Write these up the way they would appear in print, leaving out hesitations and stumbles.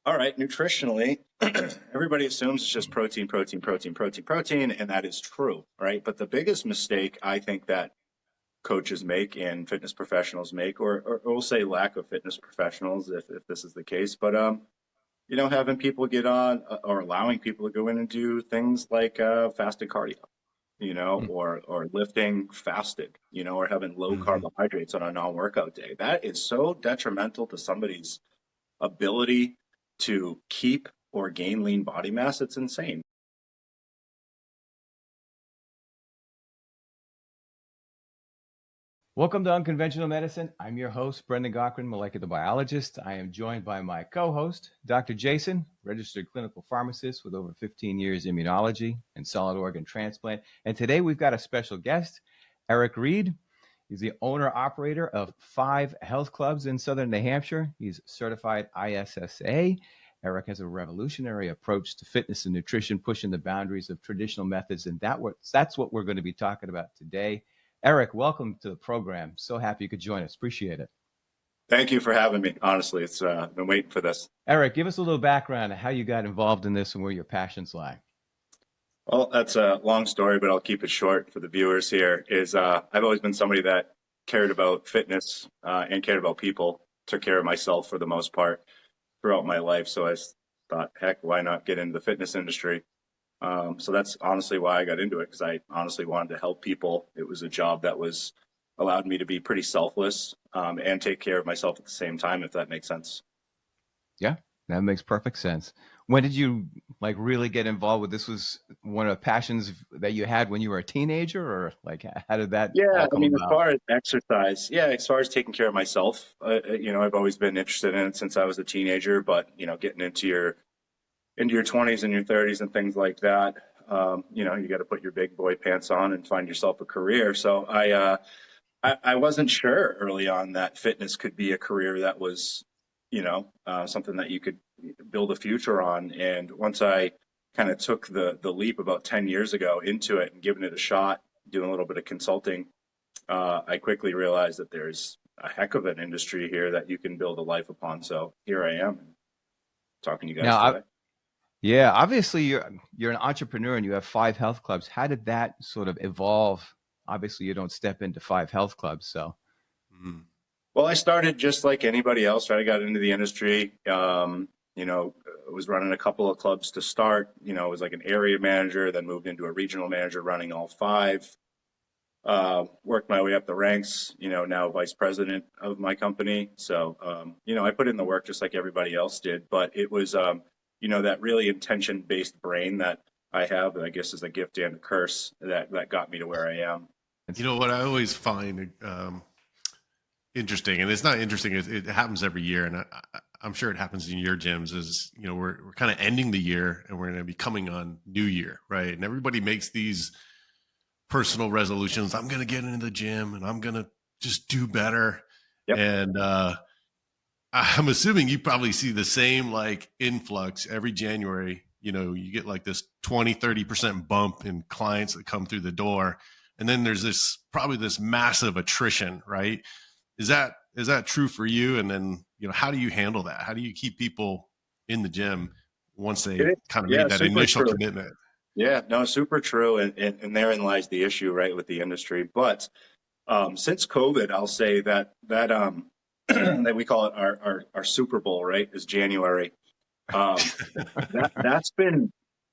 All right, nutritionally, everybody assumes it's just protein, protein, protein, protein, protein, and that is true, right? But the biggest mistake I think that coaches make and fitness professionals make, or we'll say lack of fitness professionals if this is the case, but having people get on or allowing people to go in and do things like fasted cardio, or lifting fasted, or having low Hmm. carbohydrates on a non-workout day. That is so detrimental to somebody's ability to keep or gain lean body mass. It's insane. Welcome to Unconventional Medicine. I'm your host, Brendan Cochran, molecular biologist. I am joined by my co-host, Dr. Jason, registered clinical pharmacist with over 15 years immunology and solid organ transplant. And today we've got a special guest, Reid. He's the owner-operator of 5 health clubs in Southern New Hampshire. He's certified ISSA. Eric has a revolutionary approach to fitness and nutrition, pushing the boundaries of traditional methods. And that's what we're going to be talking about today. Eric, welcome to the program. So happy you could join us. Appreciate it. Thank you for having me. Honestly, it's been waiting for this. Eric, give us a little background on how you got involved in this and where your passions lie. Well, that's a long story, but I'll keep it short for the viewers here. I've always been somebody that cared about fitness and cared about people, took care of myself for the most part throughout my life. So I thought, heck, why not get into the fitness industry? So that's honestly why I got into it, because I honestly wanted to help people. It was a job that was allowed me to be pretty selfless and take care of myself at the same time, if that makes sense. Yeah, that makes perfect sense. When did you really get involved with this? Was one of the passions that you had when you were a teenager, or how did that Yeah, all I come mean, as about? far as exercise, yeah, as far as taking care of myself, I've always been interested in it since I was a teenager. But getting into your 20s and your 30s and things like that, you got to put your big boy pants on and find yourself a career. So I wasn't sure early on that fitness could be a career that was, something that you could build a future on. And once I kind of took the leap about 10 years ago into it and giving it a shot, doing a little bit of consulting, I quickly realized that there's a heck of an industry here that you can build a life upon. So here I am talking to you guys Now, today. yeah, obviously you're an entrepreneur and you have 5 health clubs. How did that sort of evolve? Obviously, you don't step into 5 health clubs, so. Mm. Well, I started just like anybody else, right? I got into the industry, was running a couple of clubs to start, was like an area manager, then moved into a regional manager running all 5. Worked my way up the ranks, now vice president of my company. So, I put in the work just like everybody else did, but it was, that really intention-based brain that I have, that I guess is a gift and a curse that got me to where I am. You know what I always find interesting, and it's not interesting. It happens every year, and I'm sure it happens in your gyms. Is we're kind of ending the year, and we're going to be coming on New Year, right? And everybody makes these personal resolutions. I'm going to get into the gym, and I'm going to just do better. Yep. And I'm assuming you probably see the same influx every January. You get like this 20-30% bump in clients that come through the door. And then there's probably this massive attrition, right? Is that true for you? And then, how do you handle that? How do you keep people in the gym once It they is. kind of Yeah, made that super initial true. commitment? Yeah, no, super true. And therein lies the issue, right, with the industry. But since COVID, I'll say that that we call it our Super Bowl, right, is January. That's been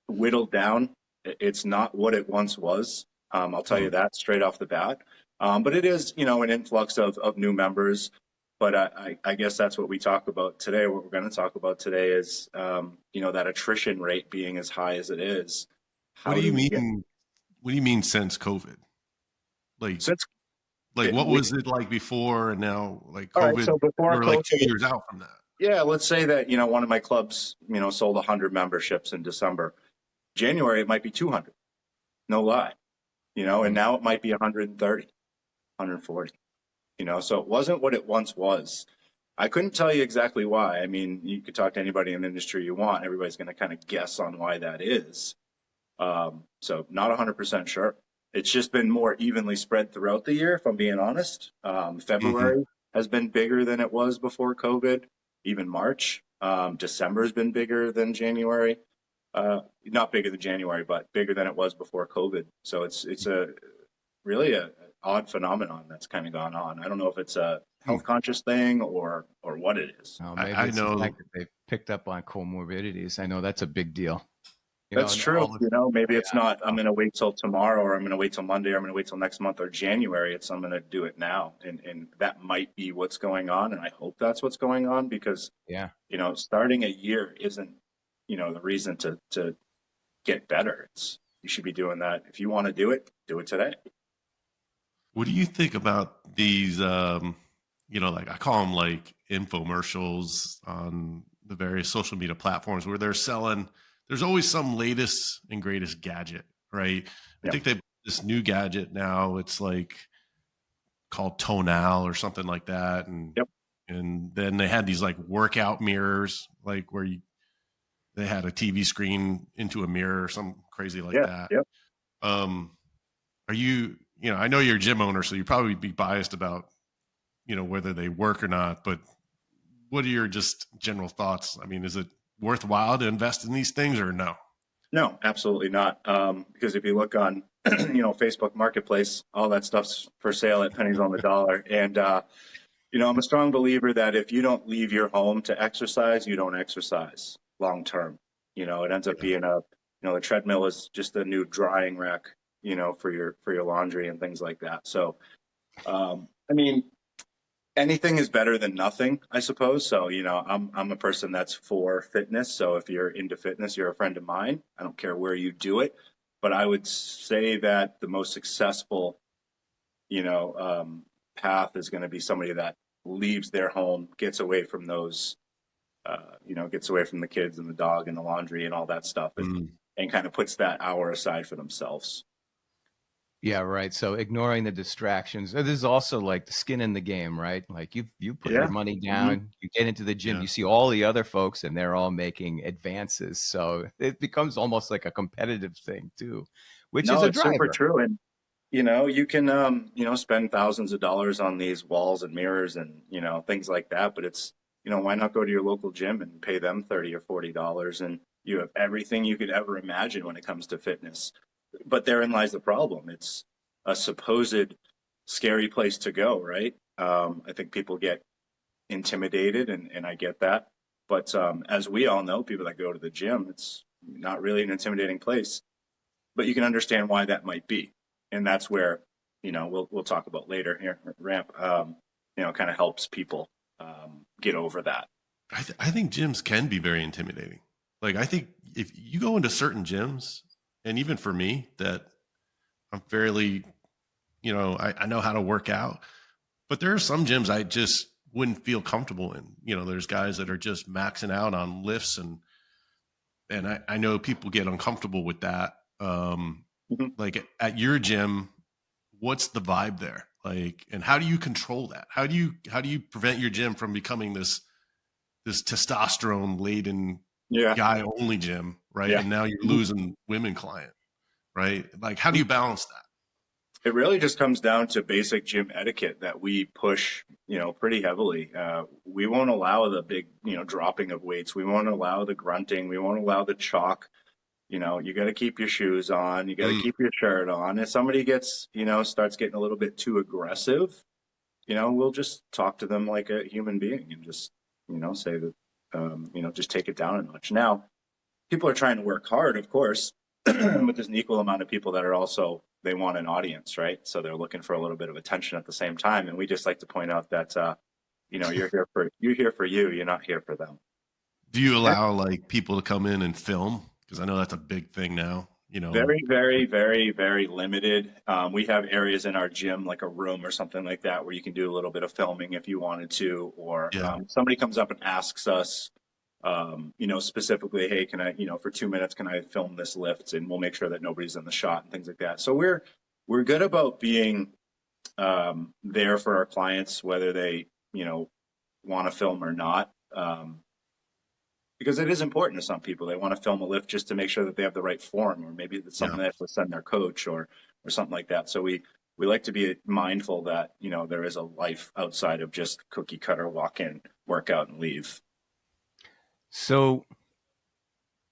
whittled down. It's not what it once was. I'll tell you Hmm. that straight off the bat. But it is, an influx of new members. But I guess that's what we talk about today. What we're going to talk about today is, that attrition rate being as high as it is. What do How you do we get mean? What do you mean since COVID? Like, since what we was it like before and now? Like all right? COVID, So before we're like COVID, 2 years out from that. yeah, let's say that one of my clubs, sold 100 memberships in December. January it might be 200. No lie. And Mm. now it might be 130, 140. So it wasn't what it once was. I couldn't tell you exactly why. I mean, you could talk to anybody in the industry you want. Everybody's going to kind of guess on why that is. So not 100% sure. It's just been more evenly spread throughout the year, if I'm being honest. Hmm. February has been bigger than it was before COVID, even March. December has been bigger than January. Not bigger than January, but bigger than it was before COVID. So it's a really a odd phenomenon that's kind of gone on. I don't know if it's a health conscious thing or what it is. Maybe I it's the know fact that they've picked up on comorbidities. I know that's a big deal. That's And true. all the, Maybe it's yeah, not, I'm going to wait till tomorrow, or I'm going to wait till Monday, or I'm going to wait till next month or January. It's, I'm going to do it now. And that might be what's going on. And I hope that's what's going on because, yeah. starting a year isn't, the reason to get better. You should be doing that. If you want to do it today. what do you think about these, like I call them like infomercials on the various social media platforms where they're selling, there's always some latest and greatest gadget, right? I Yep. think they've this new gadget now. It's like called Tonal or something like that. Yep. And then they had these like workout mirrors, like where they had a TV screen into a mirror or something crazy like Yeah. that. Yep. Are you, I know you're a gym owner, so you probably be biased about, whether they work or not, but what are your just general thoughts? I mean, is it worthwhile to invest in these things or no? No, absolutely not. Because if you look on, Facebook Marketplace, all that stuff's for sale at pennies on the dollar. And, I'm a strong believer that if you don't leave your home to exercise, you don't exercise long term. It ends up being the treadmill is just a new drying rack, for your laundry and things like that. So, I mean, anything is better than nothing, I suppose. So, I'm a person that's for fitness. So if you're into fitness, you're a friend of mine. I don't care where you do it, but I would say that the most successful, path is going to be somebody that leaves their home, gets away from those, gets away from the kids and the dog and the laundry and all that stuff, and kind of puts that hour aside for themselves. Yeah, right. So ignoring the distractions. This is also like the skin in the game, right? Like you put your money down, you get into the gym, you see all the other folks and they're all making advances. So it becomes almost like a competitive thing too, which is a It's super driver. true. And, you can, spend thousands of dollars on these walls and mirrors and, things like that. But it's, why not go to your local gym and pay them $30 or $40 and you have everything you could ever imagine when it comes to fitness. But therein lies the problem. It's a supposed scary place to go, right? I think people get intimidated, and I get that. But as we all know, people that go to the gym, it's not really an intimidating place. But you can understand why that might be, and that's where we'll talk about later here. Ramp, kind of helps people get over that. I think gyms can be very intimidating. Like I think if you go into certain gyms, and even for me, that I'm fairly, I know how to work out, but there are some gyms I just wouldn't feel comfortable in. There's guys that are just maxing out on lifts, and I know people get uncomfortable with that. Like at your gym, what's the vibe there? Like, and how do you control that? How do you prevent your gym from becoming this testosterone laden guy only gym, right? And now you're losing women client, right? Like, how do you balance that? It really just comes down to basic gym etiquette that we push, pretty heavily. We won't allow the big, dropping of weights. We won't allow the grunting. We won't allow the chalk. You got to keep your shoes on. You got to keep your shirt on. If somebody gets, starts getting a little bit too aggressive, we'll just talk to them like a human being and just, say that, just take it down a notch. Now, people are trying to work hard, of course, but there's an equal amount of people that are also, they want an audience, right? So they're looking for a little bit of attention at the same time. And we just like to point out that, you're here for you. You're not here for them. Do you allow like people to come in and film? Because I know that's a big thing now. Very, very, very, very limited. We have areas in our gym, like a room or something like that, where you can do a little bit of filming if you wanted to, or somebody comes up and asks us, specifically, hey, can I, for 2 minutes, can I film this lift? And we'll make sure that nobody's in the shot and things like that. So we're good about being there for our clients, whether they, want to film or not. Because it is important to some people. They want to film a lift just to make sure that they have the right form, or maybe it's something they have to send their coach or something like that. So we like to be mindful that, there is a life outside of just cookie cutter, walk in, work out and leave. So,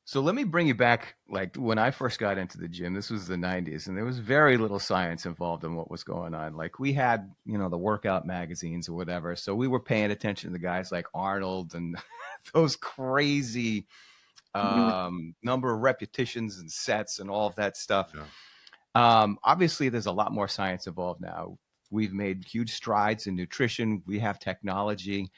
so let me bring you back. Like when I first got into the gym, this was the 90s, and there was very little science involved in what was going on. Like we had, the workout magazines or whatever. So we were paying attention to the guys like Arnold and those crazy Mhm. number of repetitions and sets and all of that stuff. Yeah. Obviously, there's a lot more science involved now. We've made huge strides in nutrition. We have technology.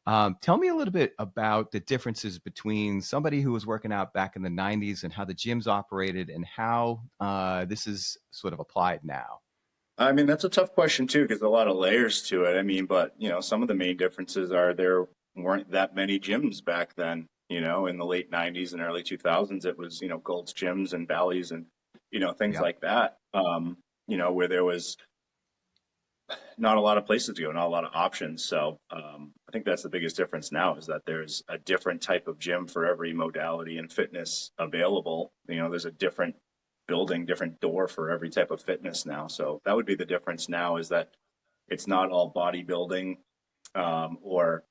Tell me a little bit about the differences between somebody who was working out back in the 90s and how the gyms operated and how this is sort of applied now. I mean, that's a tough question too, because a lot of layers to it. I mean, but some of the main differences are there weren't that many gyms back then. In the late '90s and early 2000s, it was Gold's Gyms and Bally's and things Yep. like that. Where there was not a lot of places to go, not a lot of options. So I think that's the biggest difference now is that there's a different type of gym for every modality and fitness available. There's a different building, different door for every type of fitness now. So that would be the difference now is that it's not all bodybuilding or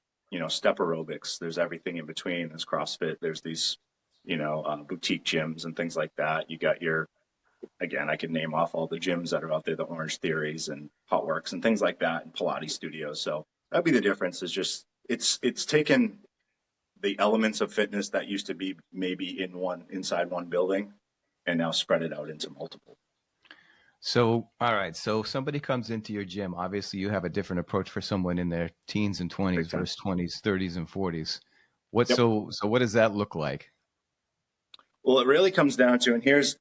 step aerobics. There's everything in between. There's CrossFit. There's these boutique gyms and things like that. You got your again, I could name off all the gyms that are out there, the Orange Theories and Hot Works and things like that, and Pilates studios. So that'd be the difference. Is just it's taken the elements of fitness that used to be maybe inside one building, and now spread it out into multiple. So, all right. So somebody comes into your gym. Obviously, you have a different approach for someone in their teens and 20s Big time. versus 20s, 30s, and 40s. What Yep. so what does that look like? Well, it really comes down to, and here's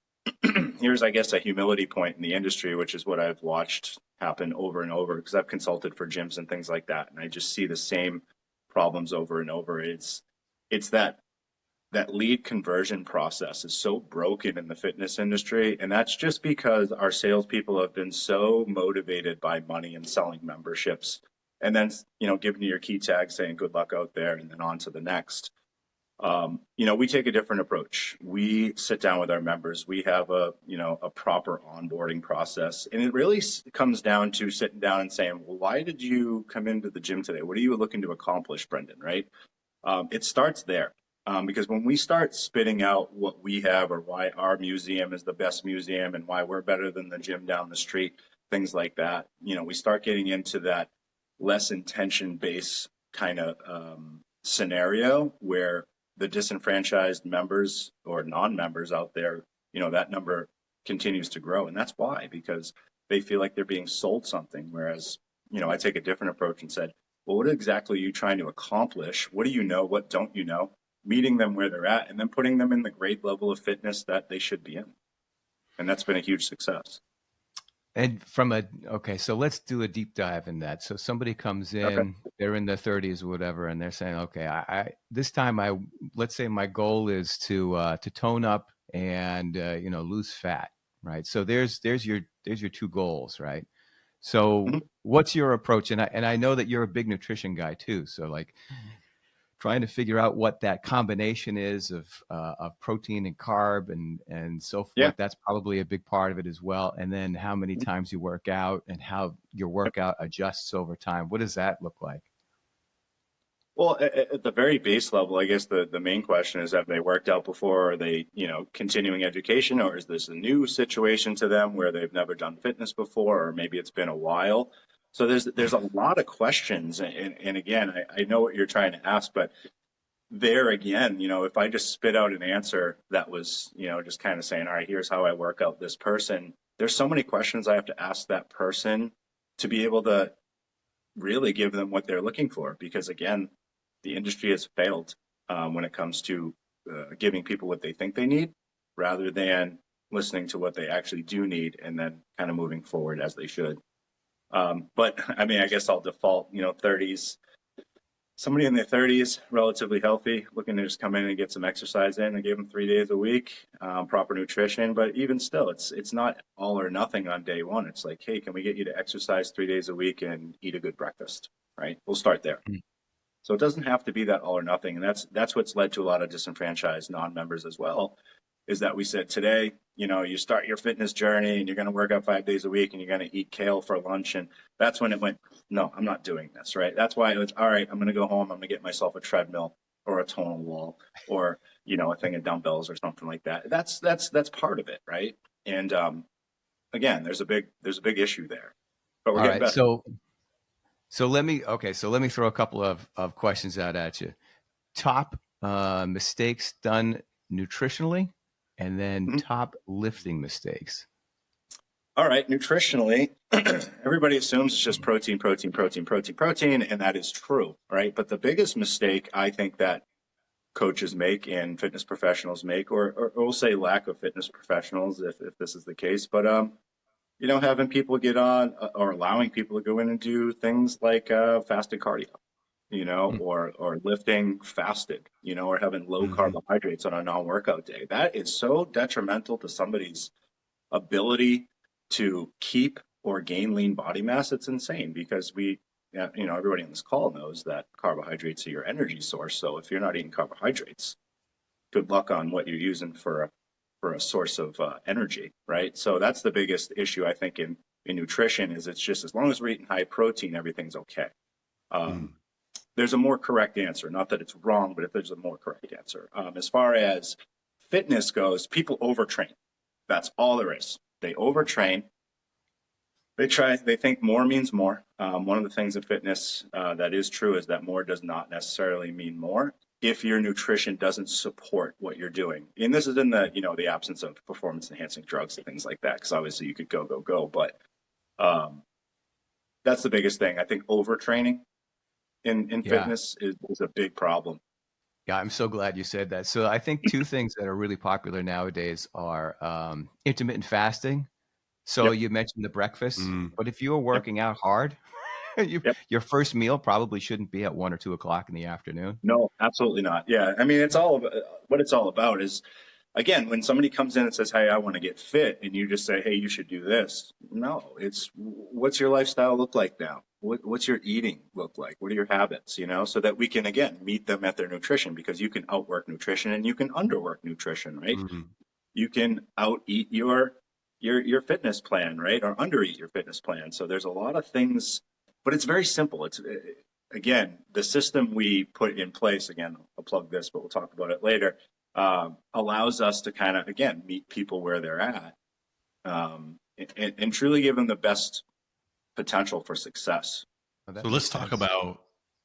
I guess a humility point in the industry, which is what I've watched happen over and over because I've consulted for gyms and things like that, and I just see the same problems over and over. It's that lead conversion process is so broken in the fitness industry. And that's just because our salespeople have been so motivated by money and selling memberships. And then, giving you your key tag saying good luck out there and then on to the next. We take a different approach. We sit down with our members. We have a proper onboarding process. And it really comes down to sitting down and saying, well, why did you come into the gym today? What are you looking to accomplish, Brendan, right? It starts there. Because when we start spitting out what we have or why our museum is the best museum and why we're better than the gym down the street, things like that, we start getting into that less intention-based kind of scenario where the disenfranchised members or non-members out there, that number continues to grow. And that's why, because they feel like they're being sold something. Whereas, I take a different approach and said, well, what exactly are you trying to accomplish? What do you know? What don't you know? Meeting them where they're at and then putting them in the great level of fitness that they should be in. And that's been a huge success. And okay, so let's do a deep dive in that. So somebody comes in, Okay. they're in their 30s or whatever, and they're saying, okay, I this time let's say my goal is to tone up and lose fat, right? So there's your two goals, right? So Mhm. what's your approach? And I know that you're a big nutrition guy too. So like trying to figure out what that combination is of protein and carb and so Yeah. forth. That's probably a big part of it as well. And then how many Mhm. times you work out and how your Yep. workout adjusts over time. What does that look like? Well, at the very base level, I guess the main question is, have they worked out before? Are they, continuing education, or is this a new situation to them where they've never done fitness before, or maybe it's been a while? So there's a lot of questions. And again, I know what you're trying to ask, but there again, if I just spit out an answer that was, just kind of saying, all right, here's how I work out this person, there's so many questions I have to ask that person to be able to really give them what they're looking for. Because again, the industry has failed when it comes to giving people what they think they need rather than listening to what they actually do need and then kind of moving forward as they should. But I mean, I guess I'll default, 30s. Somebody in their 30s, relatively healthy, looking to just come in and get some exercise in. I gave them 3 days a week, proper nutrition. But even still, it's not all or nothing on day one. It's like, hey, can we get you to exercise 3 days a week and eat a good breakfast? Right? We'll start there. So it doesn't have to be that all or nothing. And that's what's led to a lot of disenfranchised non-members as well, is that we said today, you start your fitness journey and you're going to work out 5 days a week and you're going to eat kale for lunch. And that's when it went, no, I'm not doing this, right? That's why it was, all right, I'm going to go home. I'm going to get myself a treadmill. or a tonal wall or, a thing of dumbbells or something like that. That's part of it, right? And again, there's a big issue there, but we're All getting right. better. So let me throw a couple of questions out at you. Top mistakes done nutritionally, and then Mhm. top lifting mistakes. All right, nutritionally, everybody assumes it's just protein, and that is true, right? But the biggest mistake I think that coaches make and fitness professionals make, or we'll say lack of fitness professionals if this is the case, but having people get on or allowing people to go in and do things like fasted cardio, or lifting fasted, or having low Mhm. carbohydrates on a non-workout day. That is so detrimental to somebody's ability to keep or gain lean body mass. It's insane because everybody on this call knows that carbohydrates are your energy source. So if you're not eating carbohydrates, good luck on what you're using for a source of energy, right? So that's the biggest issue I think in nutrition is it's just as long as we're eating high protein, everything's okay. Mm. There's a more correct answer. Not that it's wrong, but if there's a more correct answer. As far as fitness goes, people overtrain. That's all there is. They overtrain. They think more means more. One of the things in fitness that is true is that more does not necessarily mean more if your nutrition doesn't support what you're doing. And this is in the absence of performance enhancing drugs and things like that, because obviously you could go. But that's the biggest thing. I think overtraining in Yeah. fitness is a big problem. Yeah, I'm so glad you said that. So I think two things that are really popular nowadays are intermittent fasting. So Yep. you mentioned the breakfast, Mm. but if you're Yep. working out hard, Yep. your first meal probably shouldn't be at 1 or 2 o'clock in the afternoon. No, absolutely not. Yeah. I mean, it's all about what it's all about is, again, when somebody comes in and says, "Hey, I want to get fit," and you just say, "Hey, you should do this." No, it's what's your lifestyle look like now? What's your eating look like? What are your habits? So that we can again meet them at their nutrition, because you can outwork nutrition and you can underwork nutrition, right? Mm. You can out eat your fitness plan, right, or under eat your fitness plan. So there's a lot of things, but it's very simple. It's again, the system we put in place. Again, I'll plug this, but we'll talk about it later. Allows us to kind of again meet people where they're at, and truly give them the best potential for success. Oh, So that let's makes talk sense. about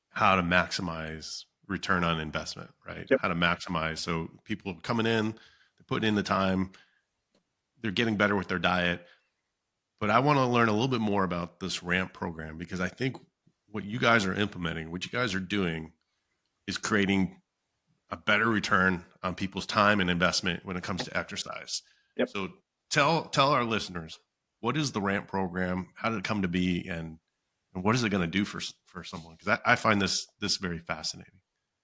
how to maximize return on investment, right? Yep. How to maximize. So people are coming in, they're putting in the time, they're getting better with their diet. But I want to learn a little bit more about this RAMP program, because I think what you guys are implementing, what you guys are doing is creating a better return on people's time and investment when it comes to exercise. Yep. So tell our listeners, what is the RAMP program? How did it come to be? And what is it going to do for someone? Because I find this very fascinating.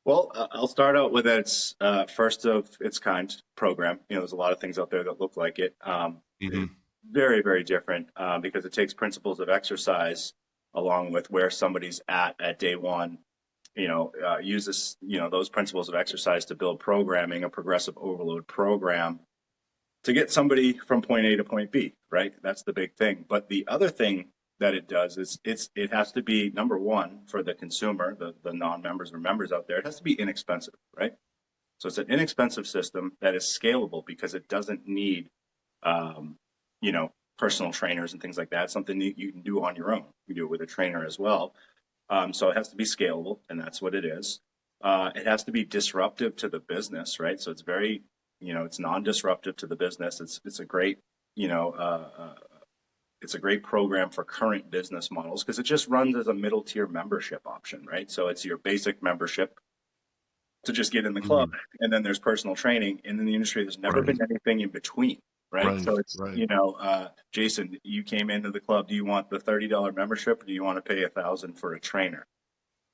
Well, I'll start out with its first of its kind program. There's a lot of things out there that look like it. Mm-hmm. Very, very different because it takes principles of exercise along with where somebody's at day one. Uses those principles of exercise to build programming, a progressive overload program to get somebody from point A to point B. Right, that's the big thing. But the other thing that it does is it has to be, number one, for the consumer, the non-members or members out there, it has to be inexpensive, right? So it's an inexpensive system that is scalable because it doesn't need personal trainers and things like that. It's something you can do on your own. You do it with a trainer as well. So it has to be scalable, and that's what it is. It has to be disruptive to the business, right? So it's very, it's non-disruptive to the business. It's a great, it's a great program for current business models because it just runs as a middle tier membership option, right? So it's your basic membership to just get in the club, Mm-hmm. and then there's personal training. And in the industry, there's never Right. been anything in between, right? Right. So it's, Right. Jason, you came into the club. Do you want the $30 membership, or do you want to pay $1,000 for a trainer?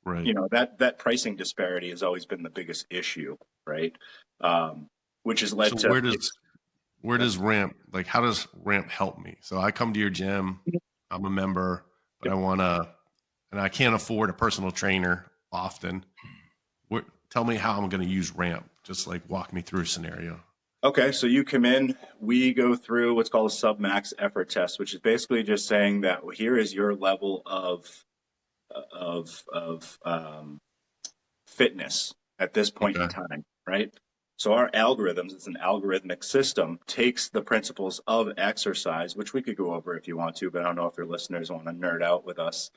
Right. That pricing disparity has always been the biggest issue, right? Which has led So to where does RAMP, like, how does RAMP help me? So I come to your gym, I'm a member, but and I can't afford a personal trainer often. Tell me how I'm going to use RAMP. Just like walk me through a scenario. Okay, so you come in, we go through what's called a sub-max effort test, which is basically just saying that here is your level of fitness at this point in Okay. time, right? So our algorithms, it's an algorithmic system, takes the principles of exercise, which we could go over if you want to, but I don't know if your listeners want to nerd out with us.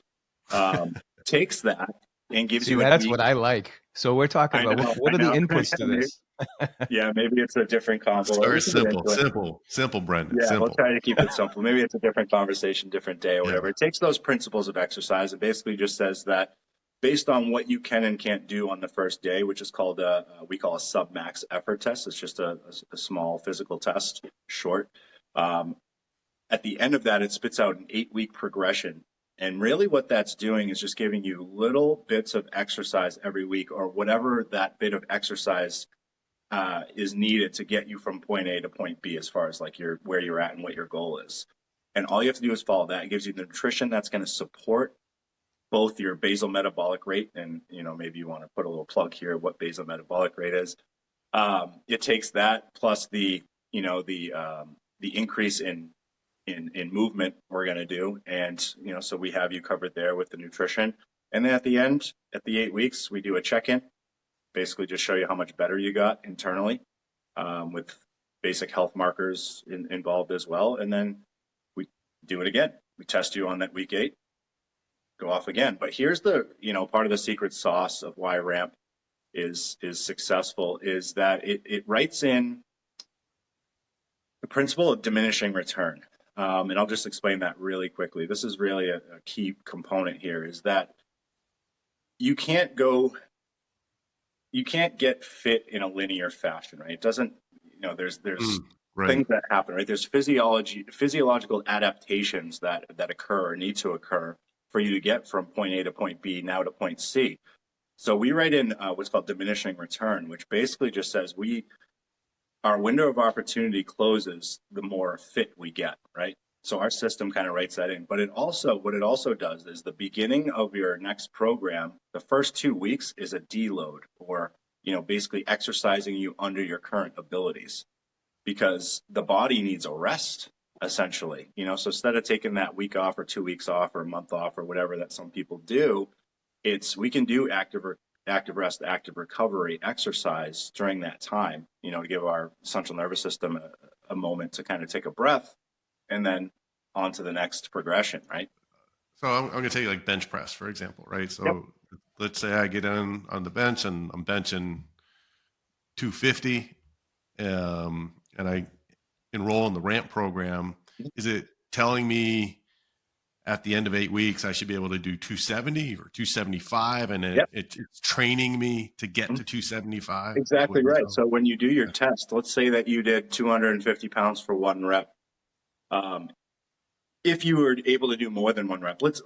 Takes that and gives See, you an that's e. what I like. So we're talking I about know, what I are the know. inputs to maybe, this? yeah, maybe it's a different combo. Very We can get simple, into it. simple, Brendan. Yeah, we'll Simple. try to keep it simple. Maybe it's a different conversation, different day or Yeah. whatever. It takes those principles of exercise and basically just says that based on what you can and can't do on the first day, which is called we call a submax effort test. It's just a small physical test, short. At the end of that, it spits out an 8-week progression. And really what that's doing is just giving you little bits of exercise every week, or whatever that bit of exercise is needed to get you from point A to point B, as far as like where you're at and what your goal is. And all you have to do is follow that. It gives you the nutrition that's going to support both your basal metabolic rate, and maybe you want to put a little plug here what basal metabolic rate is. It takes that plus the increase in movement we're going to do, and so we have you covered there with the nutrition. And then at the end, at the 8 weeks, we do a check-in, basically just show you how much better you got internally, with basic health markers involved as well. And then we do it again. We test you on that week 8, go off again. But here's the part of the secret sauce of why RAMP is successful is that it writes in the principle of diminishing return. And I'll just explain that really quickly. This is really a key component here, is that you can't get fit in a linear fashion, right? It doesn't, there's Right. things that happen, right? There's physiological adaptations that occur or need to occur for you to get from point A to point B, now to point C. So we write in what's called diminishing return, which basically just says our window of opportunity closes the more fit we get, right? So our system kind of writes that in. But what it also does is the beginning of your next program, the first 2 weeks is a deload, or basically exercising you under your current abilities, because the body needs a rest, essentially. So instead of taking that week off or 2 weeks off or a month off or whatever that some people do, we can do active rest, active recovery exercise during that time, to give our central nervous system a moment to kind of take a breath, and then on to the next progression, right? So I'm going to take like bench press, for example, right? So Yep. let's say I get on the bench and I'm benching 250, and I enroll in the RAMP program. Is it telling me at the end of 8 weeks I should be able to do 270 or 275, and Yep. it's training me to get to 275? Exactly right. So when you do your test, let's say that you did 250 pounds for 1 rep. If you were able to do more than 1 rep, let's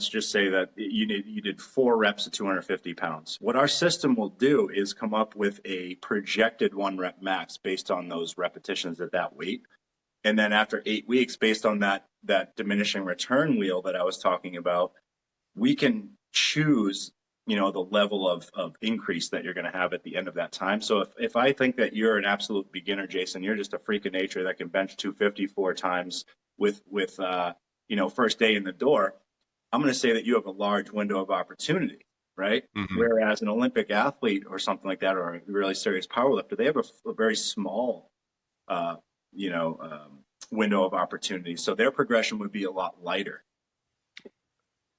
just say that you did 4 reps at 250 pounds. What our system will do is come up with a projected 1 rep max based on those repetitions at that weight. And then after 8 weeks, based on that diminishing return wheel that I was talking about, we can choose, the level of increase that you're going to have at the end of that time. So if I think that you're an absolute beginner, Jason, you're just a freak of nature that can bench 250 4 times with first day in the door, I'm going to say that you have a large window of opportunity, right? Mm-hmm. Whereas an Olympic athlete or something like that, or a really serious powerlifter, they have a very small, window of opportunity. So their progression would be a lot lighter.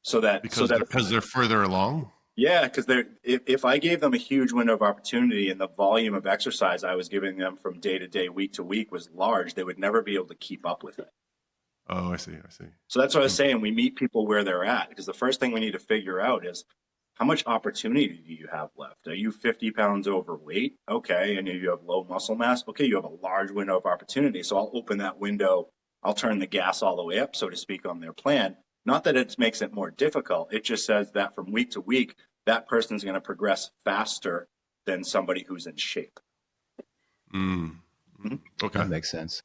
Because they're further along. Yeah, because if I gave them a huge window of opportunity and the volume of exercise I was giving them from day to day, week to week was large, they would never be able to keep up with it. Oh, I see. So that's what I was saying. We meet people where they're at, because the first thing we need to figure out is, how much opportunity do you have left? Are you 50 pounds overweight? Okay. And you have low muscle mass? Okay, you have a large window of opportunity. So I'll open that window. I'll turn the gas all the way up, so to speak, on their plan. Not that it makes it more difficult. It just says that from week to week, that person's going to progress faster than somebody who's in shape. Mm-hmm. Okay. That makes sense.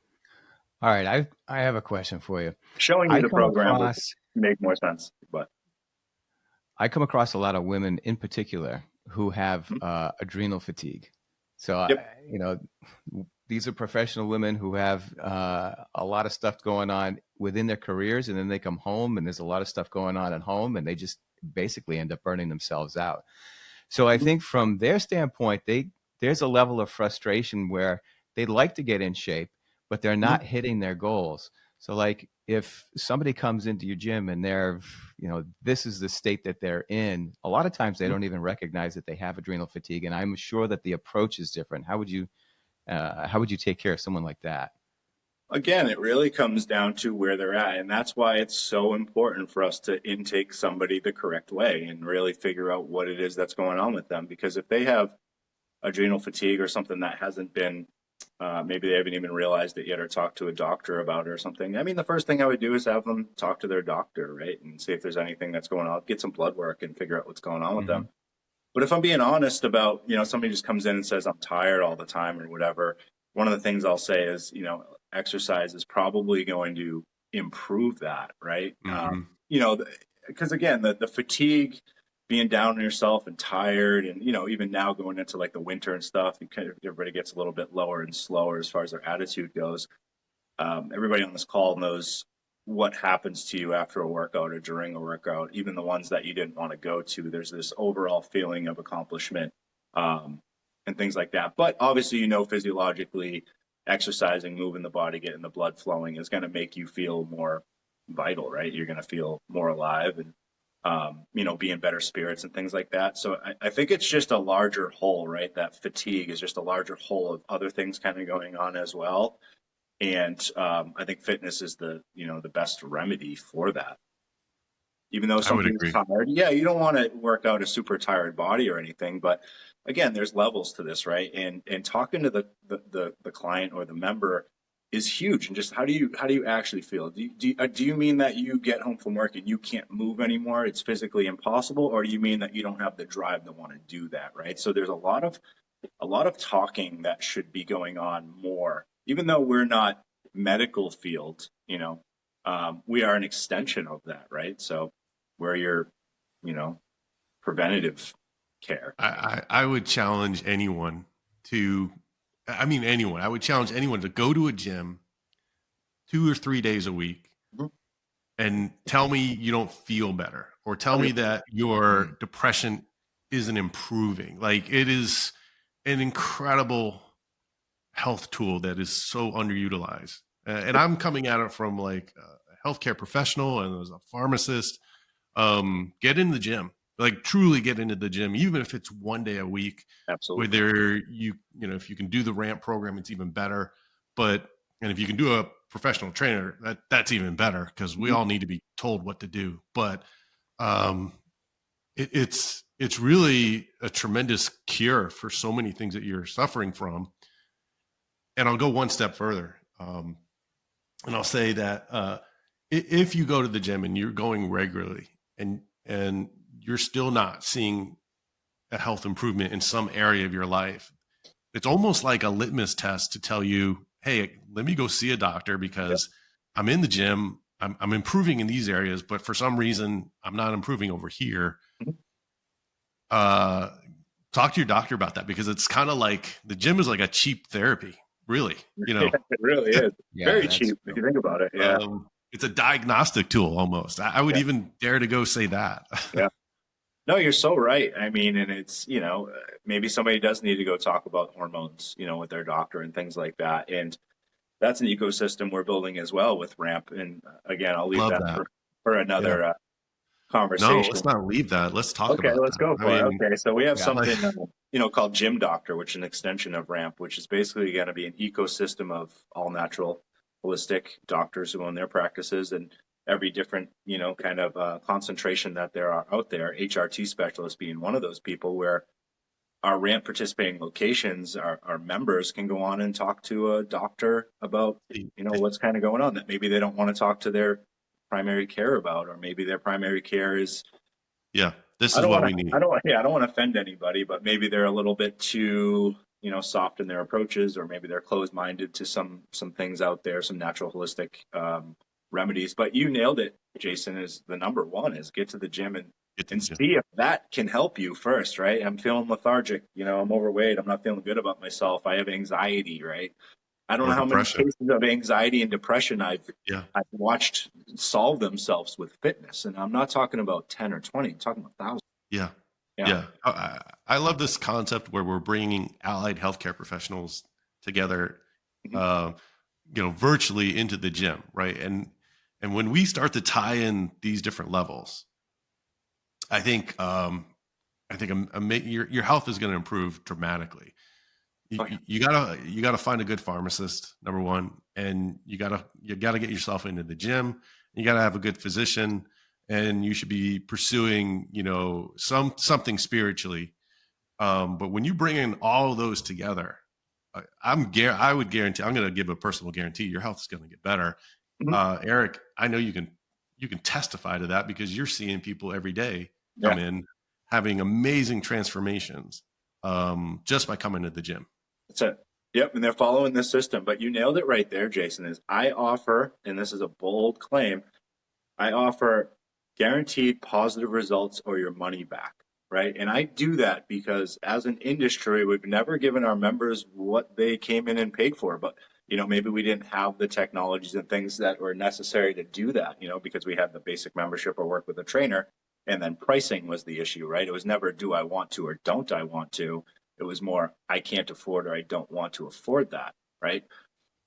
All right. I have a question for you. Showing you the program would make more sense, but I come across a lot of women in particular who have adrenal fatigue. So, these are professional women who have a lot of stuff going on within their careers, and then they come home and there's a lot of stuff going on at home, and they just basically end up burning themselves out. So I think from their standpoint, there's a level of frustration where they'd like to get in shape, but they're not hitting their goals. So like if somebody comes into your gym and they're, this is the state that they're in, a lot of times they don't even recognize that they have adrenal fatigue. And I'm sure that the approach is different. How would you take care of someone like that? Again, it really comes down to where they're at. And that's why it's so important for us to intake somebody the correct way and really figure out what it is that's going on with them. Because if they have adrenal fatigue or something that hasn't been, maybe they haven't even realized it yet or talked to a doctor about it or something. I mean, the first thing I would do is have them talk to their doctor, right? And see if there's anything that's going on, get some blood work and figure out what's going on with them. But if I'm being honest about, somebody just comes in and says, I'm tired all the time or whatever, one of the things I'll say is, exercise is probably going to improve that, right? Because again, the fatigue, being down on yourself and tired, and even now going into like the winter and stuff, everybody gets a little bit lower and slower as far as their attitude goes. Everybody on this call knows what happens to you after a workout or during a workout, even the ones that you didn't want to go to. There's this overall feeling of accomplishment and things like that. But obviously, physiologically, exercising, moving the body, getting the blood flowing is going to make you feel more vital, right? You're going to feel more alive and, be in better spirits and things like that. So I think it's just a larger whole, right? That fatigue is just a larger whole of other things kind of going on as well. And I think fitness is the best remedy for that. Even though somebody's tired, you don't want to work out a super tired body or anything, but again, there's levels to this, right? And talking to the client or the member is huge. And just how do you actually feel? Do you mean that you get home from work and you can't move anymore? It's physically impossible, or do you mean that you don't have the drive to want to do that, right? So there's a lot of talking that should be going on more, even though we're not medical field. We are an extension of that, right? So where your preventative care. I would challenge anyone I would challenge anyone to go to a gym 2 or 3 days a week and tell me you don't feel better, or tell me that your depression isn't improving. Like, it is an incredible health tool that is so underutilized. And I'm coming at it from like a healthcare professional and as a pharmacist. Get in the gym, like truly get into the gym, even if it's 1 day a week. Absolutely. Whether if you can do the ramp program, it's even better. And if you can do a professional trainer, that's even better, because we all need to be told what to do. But it's really a tremendous cure for so many things that you're suffering from. And I'll go one step further. And I'll say that if you go to the gym and you're going regularly and you're still not seeing a health improvement in some area of your life, it's almost like a litmus test to tell you, hey, let me go see a doctor, because I'm in the gym, I'm improving in these areas, but for some reason I'm not improving over here. Talk to your doctor about that, because it's kind of like the gym is like a cheap therapy, really. It really is. Very cheap if you think about it. It's a diagnostic tool almost. I would even dare to go say that. No, you're so right. I mean, and it's, maybe somebody does need to go talk about hormones, with their doctor and things like that. And that's an ecosystem we're building as well with RAMP. And again, I'll leave that for another conversation. No, let's not leave that. Let's talk about it. Okay, let's go for it. Okay, so we have something, called Gym Doctor, which is an extension of RAMP, which is basically going to be an ecosystem of all natural, holistic doctors who own their practices, and every different, kind of concentration that there are out there, HRT specialists being one of those people, where our RAMP participating locations, our members can go on and talk to a doctor about, what's kind of going on that maybe they don't want to talk to their primary care about, or maybe their primary care is, this is what we need. I don't want to offend anybody, but maybe they're a little bit too, soft in their approaches, or maybe they're closed-minded to some things out there, some natural holistic remedies. But you nailed it, Jason, is the number one, is get to the gym and see if that can help you first, right? I'm feeling lethargic, I'm overweight, I'm not feeling good about myself, I have anxiety, right? I don't know how many cases of anxiety and depression I've watched solve themselves with fitness. And I'm not talking about 10 or 20, I'm talking about thousands. Yeah. Yeah. I love this concept where we're bringing allied healthcare professionals together, uh, virtually into the gym. Right. And when we start to tie in these different levels, I think, your health is going to improve dramatically. You gotta find a good pharmacist, number one, and you gotta get yourself into the gym. You gotta have a good physician, and you should be pursuing, something spiritually. But when you bring in all of those together, I would guarantee, I'm going to give a personal guarantee, your health is going to get better. Eric, I know you can testify to that because you're seeing people every day come in having amazing transformations, just by coming to the gym. That's it. Yep, and they're following the system. But you nailed it right there, Jason, is I offer, and this is a bold claim, I offer guaranteed positive results or your money back, right? And I do that because as an industry, we've never given our members what they came in and paid for. But, maybe we didn't have the technologies and things that were necessary to do that, because we had the basic membership or work with a trainer. And then pricing was the issue, right? It was never do I want to or don't I want to. It was more, I can't afford or I don't want to afford that, right?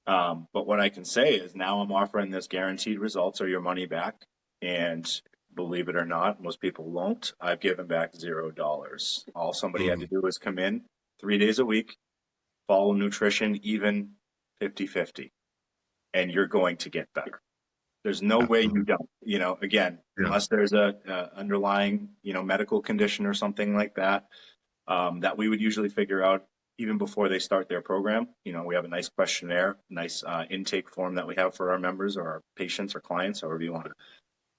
But what I can say is now I'm offering this guaranteed results or your money back. And believe it or not, most people won't. I've given back $0. All somebody had to do was come in 3 days a week, follow nutrition, even 50-50, and you're going to get better. There's no way you don't, unless there's a underlying, medical condition or something like that. That we would usually figure out even before they start their program. We have a nice questionnaire, nice intake form that we have for our members or our patients or clients, however you want to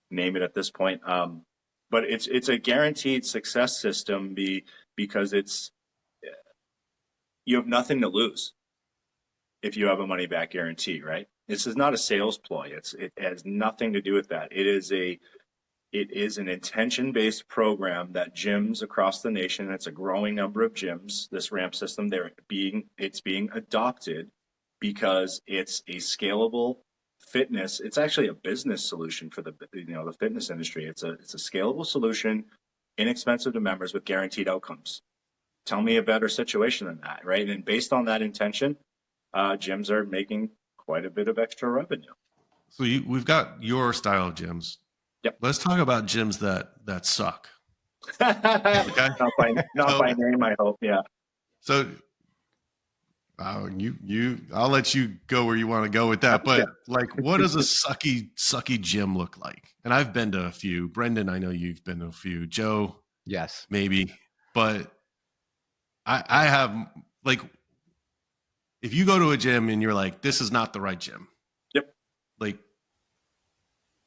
name it at this point. But it's a guaranteed success system because you have nothing to lose if you have a money back guarantee, right? This is not a sales ploy. It has nothing to do with that. It is an intention-based program that gyms across the nation, it's a growing number of gyms, this ramp system, it's being adopted because it's a scalable fitness. It's actually a business solution for the fitness industry. It's a scalable solution, inexpensive to members with guaranteed outcomes. Tell me a better situation than that, right? And based on that intention, gyms are making quite a bit of extra revenue. So we've got your style of gyms. Yep. Let's talk about gyms that suck. Okay. Not by name, I hope. Yeah. So, I'll let you go where you want to go with that. But what does a sucky gym look like? And I've been to a few. Brendan, I know you've been to a few. Joe, yes, maybe. But I have if you go to a gym and you're like, this is not the right gym. Yep.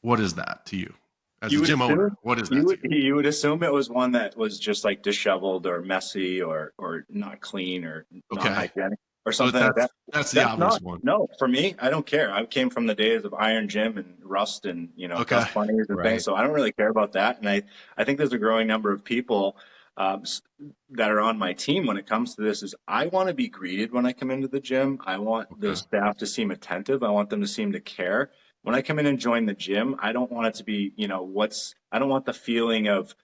What is that to you? As a gym owner, what is that? You would assume it was one that was just disheveled or messy or not clean or not hygienic or something like that. That's the obvious one. No, for me, I don't care. I came from the days of Iron Gym and Rust and dust bunnies and things, so I don't really care about that. And I think there's a growing number of people that are on my team when it comes to this. Is I want to be greeted when I come into the gym. I want the staff to seem attentive. I want them to seem to care. When I come in and join the gym, I don't want it to be, I don't want the feeling of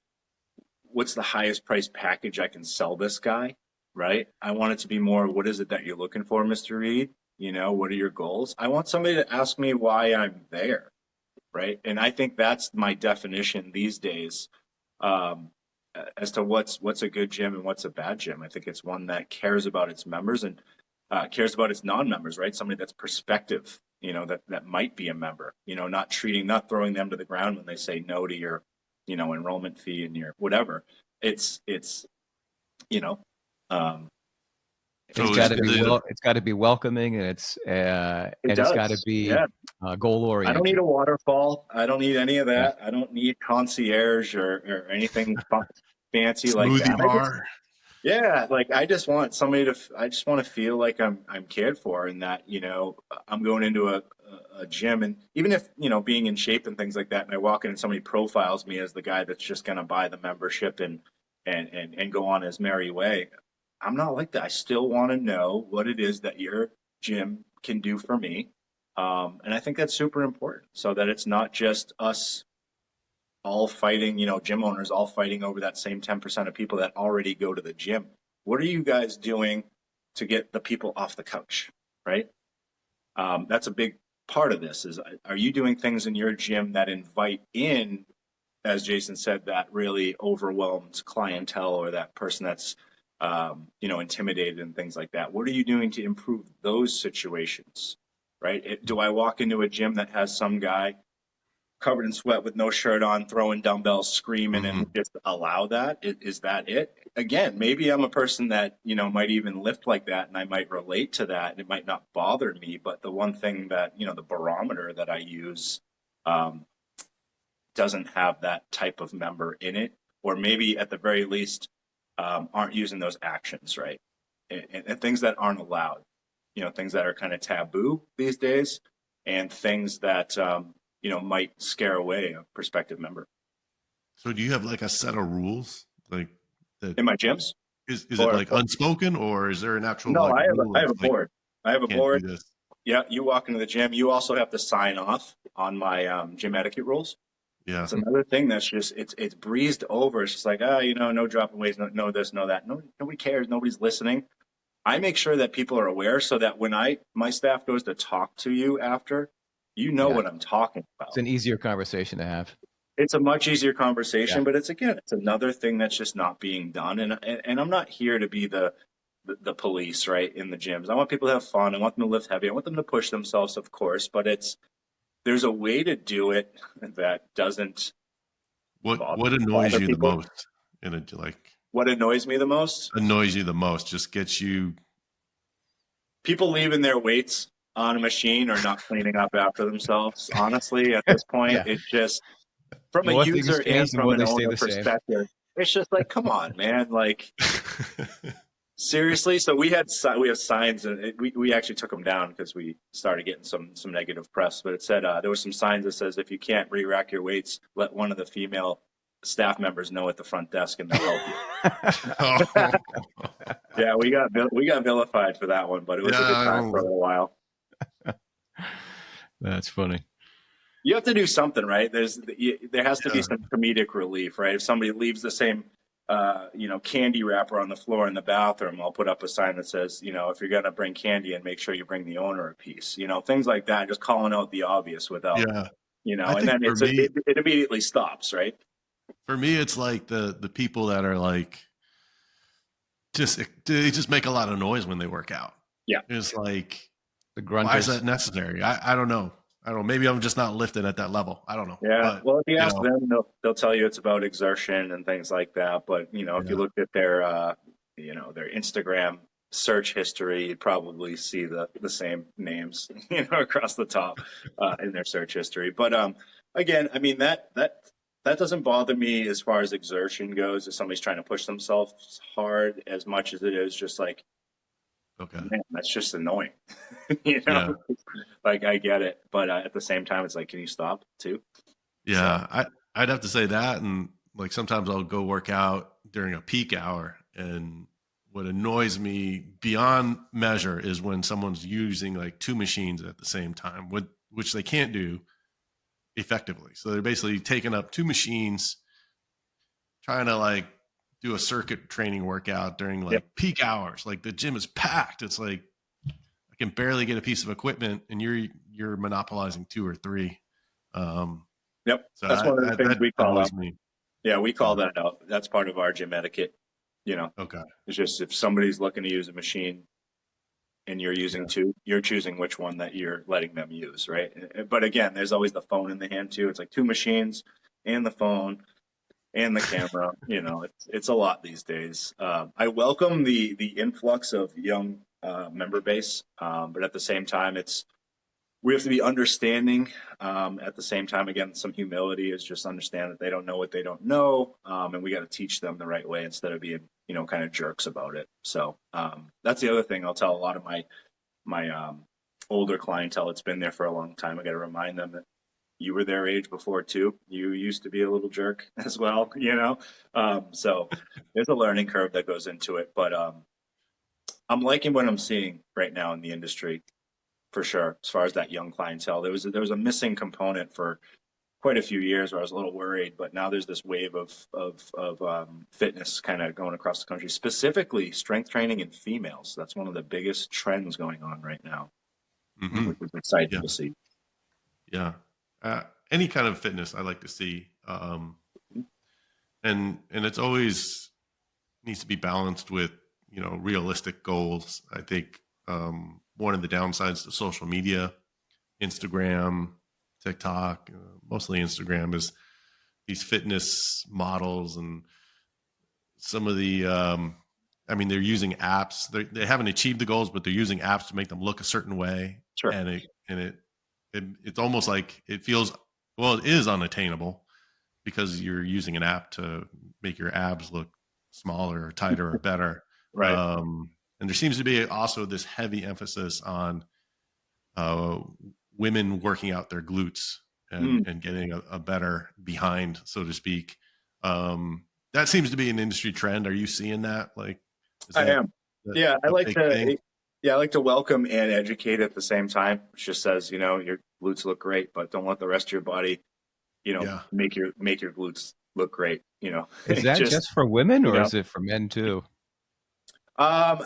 what's the highest price package I can sell this guy, right? I want it to be more, what is it that you're looking for, Mr. Reid? What are your goals? I want somebody to ask me why I'm there, right? And I think that's my definition these days as to what's a good gym and what's a bad gym. I think it's one that cares about its members and cares about its non-members, right? Somebody that's perspective, that might be a member, not throwing them to the ground when they say no to your, enrollment fee and your whatever. It's it's got to be welcoming, and it's got to be goal oriented. I don't need a waterfall. I don't need any of that. I don't need concierge or anything fancy smoothie like that. Bar. I just want somebody I just want to feel like I'm cared for, and that, I'm going into a gym, and even if, being in shape and things like that, and I walk in and somebody profiles me as the guy that's just going to buy the membership and go on his merry way, I'm not like that. I still want to know what it is that your gym can do for me. And I think that's super important, so that it's not just us all fighting, gym owners all fighting over that same 10% of people that already go to the gym. What are you guys doing to get the people off the couch, right? That's a big part of this is, are you doing things in your gym that invite in, as Jason said, that really overwhelmed clientele or that person that's, intimidated and things like that? What are you doing to improve those situations, right? Do I walk into a gym that has some guy covered in sweat with no shirt on, throwing dumbbells, screaming, and just allow that? Is that it? Again, maybe I'm a person that, might even lift like that and I might relate to that and it might not bother me. But the one thing that, the barometer that I use doesn't have that type of member in it, or maybe at the very least aren't using those actions, right? And things that aren't allowed, things that are kind of taboo these days, and things that, might scare away a prospective member. So do you have like a set of rules like that In my gyms? is it like unspoken, or is there an actual No, like I rule have a of, like, board. I have a can't board. do this? Yeah, you walk into the gym, you also have to sign off on my gym etiquette rules. Yeah. It's another thing that's just it's breezed over. It's just like, no dropping weights, no this, no that. Nobody cares. Nobody's listening. I make sure that people are aware so that when my staff goes to talk to you after, what I'm talking about. It's an easier conversation to have. It's a much easier conversation, but it's another thing that's just not being done. And I'm not here to be the police, right, in the gyms. I want people to have fun. I want them to lift heavy. I want them to push themselves, of course, but there's a way to do it that doesn't. What annoys you people. the most in a, like, what annoys me the most? Annoys you the most, just gets you. People leaving their weights on a machine or not cleaning up after themselves. Honestly, at this point, it's just, from a user and from an owner perspective, it's just like, come on, man. Like, seriously. So we have signs, and we actually took them down because we started getting some negative press. But it said there were some signs that says, if you can't re-rack your weights, let one of the female staff members know at the front desk and they'll help you. Yeah, we got vilified for that one, but it was a good time for a little while. That's funny. You have to do something, right? There has to be some comedic relief, right? If somebody leaves the same candy wrapper on the floor in the bathroom, I'll put up a sign that says, if you're going to bring candy, and make sure you bring the owner a piece, things like that, just calling out the obvious without, and then it immediately stops, right? For me, it's like the people that are like, they just make a lot of noise when they work out. Yeah. It's like, the grunters. Why is that necessary? I don't know. Maybe I'm just not lifted at that level. I don't know. Yeah. Well, if you ask them, they'll tell you it's about exertion and things like that. But, if you looked at their, their Instagram search history, you'd probably see the same names, across the top in their search history. But again, I mean, that doesn't bother me as far as exertion goes. If somebody's trying to push themselves hard, as much as it is just like, okay, man, that's just annoying. Like, I get it, but at the same time, it's like, can you stop too? Yeah, so. I'd have to say that, and like sometimes I'll go work out during a peak hour, and what annoys me beyond measure is when someone's using like two machines at the same time, which they can't do effectively. So they're basically taking up two machines, trying to like do a circuit training workout during like peak hours. Like the gym is packed. It's like, I can barely get a piece of equipment, and you're monopolizing two or three. So that's one of the things we call out. Yeah, we call that out. That's part of our gym etiquette. Okay. It's just, if somebody's looking to use a machine and you're using two, you're choosing which one that you're letting them use, right? But again, there's always the phone in the hand too. It's like two machines and the phone and the camera. It's a lot these days. I welcome the influx of young member base, but at the same time, we have to be understanding. At the same time, again, some humility is just understand that they don't know what they don't know, and we got to teach them the right way instead of being kind of jerks about it. So that's the other thing I'll tell a lot of my older clientele that's been there for a long time. I got to remind them that you were their age before too. You used to be a little jerk as well, so there's a learning curve that goes into it, but I'm liking what I'm seeing right now in the industry, for sure. As far as that young clientele, there was a missing component for quite a few years where I was a little worried, but now there's this wave of fitness kind of going across the country, specifically strength training in females. That's one of the biggest trends going on right now, Hmm. which is exciting Yeah. to see. Yeah. Any kind of fitness I like to see. And it's always needs to be balanced with, realistic goals. I think one of the downsides to social media, Instagram, TikTok, mostly Instagram, is these fitness models and some of the, they're using apps. They haven't achieved the goals, but they're using apps to make them look a certain way. Sure. And it's almost like it feels, well, it is unattainable because you're using an app to make your abs look smaller or tighter or better. Right. And there seems to be also this heavy emphasis on women working out their glutes and getting a better behind, so to speak. That seems to be an industry trend. Are you seeing that? Like, I am. Yeah, I like to. Thing? Yeah, I like to welcome and educate at the same time. It just says, your glutes look great, but don't let the rest of your body, make your glutes look great. Is that just for women, or is it for men too? Are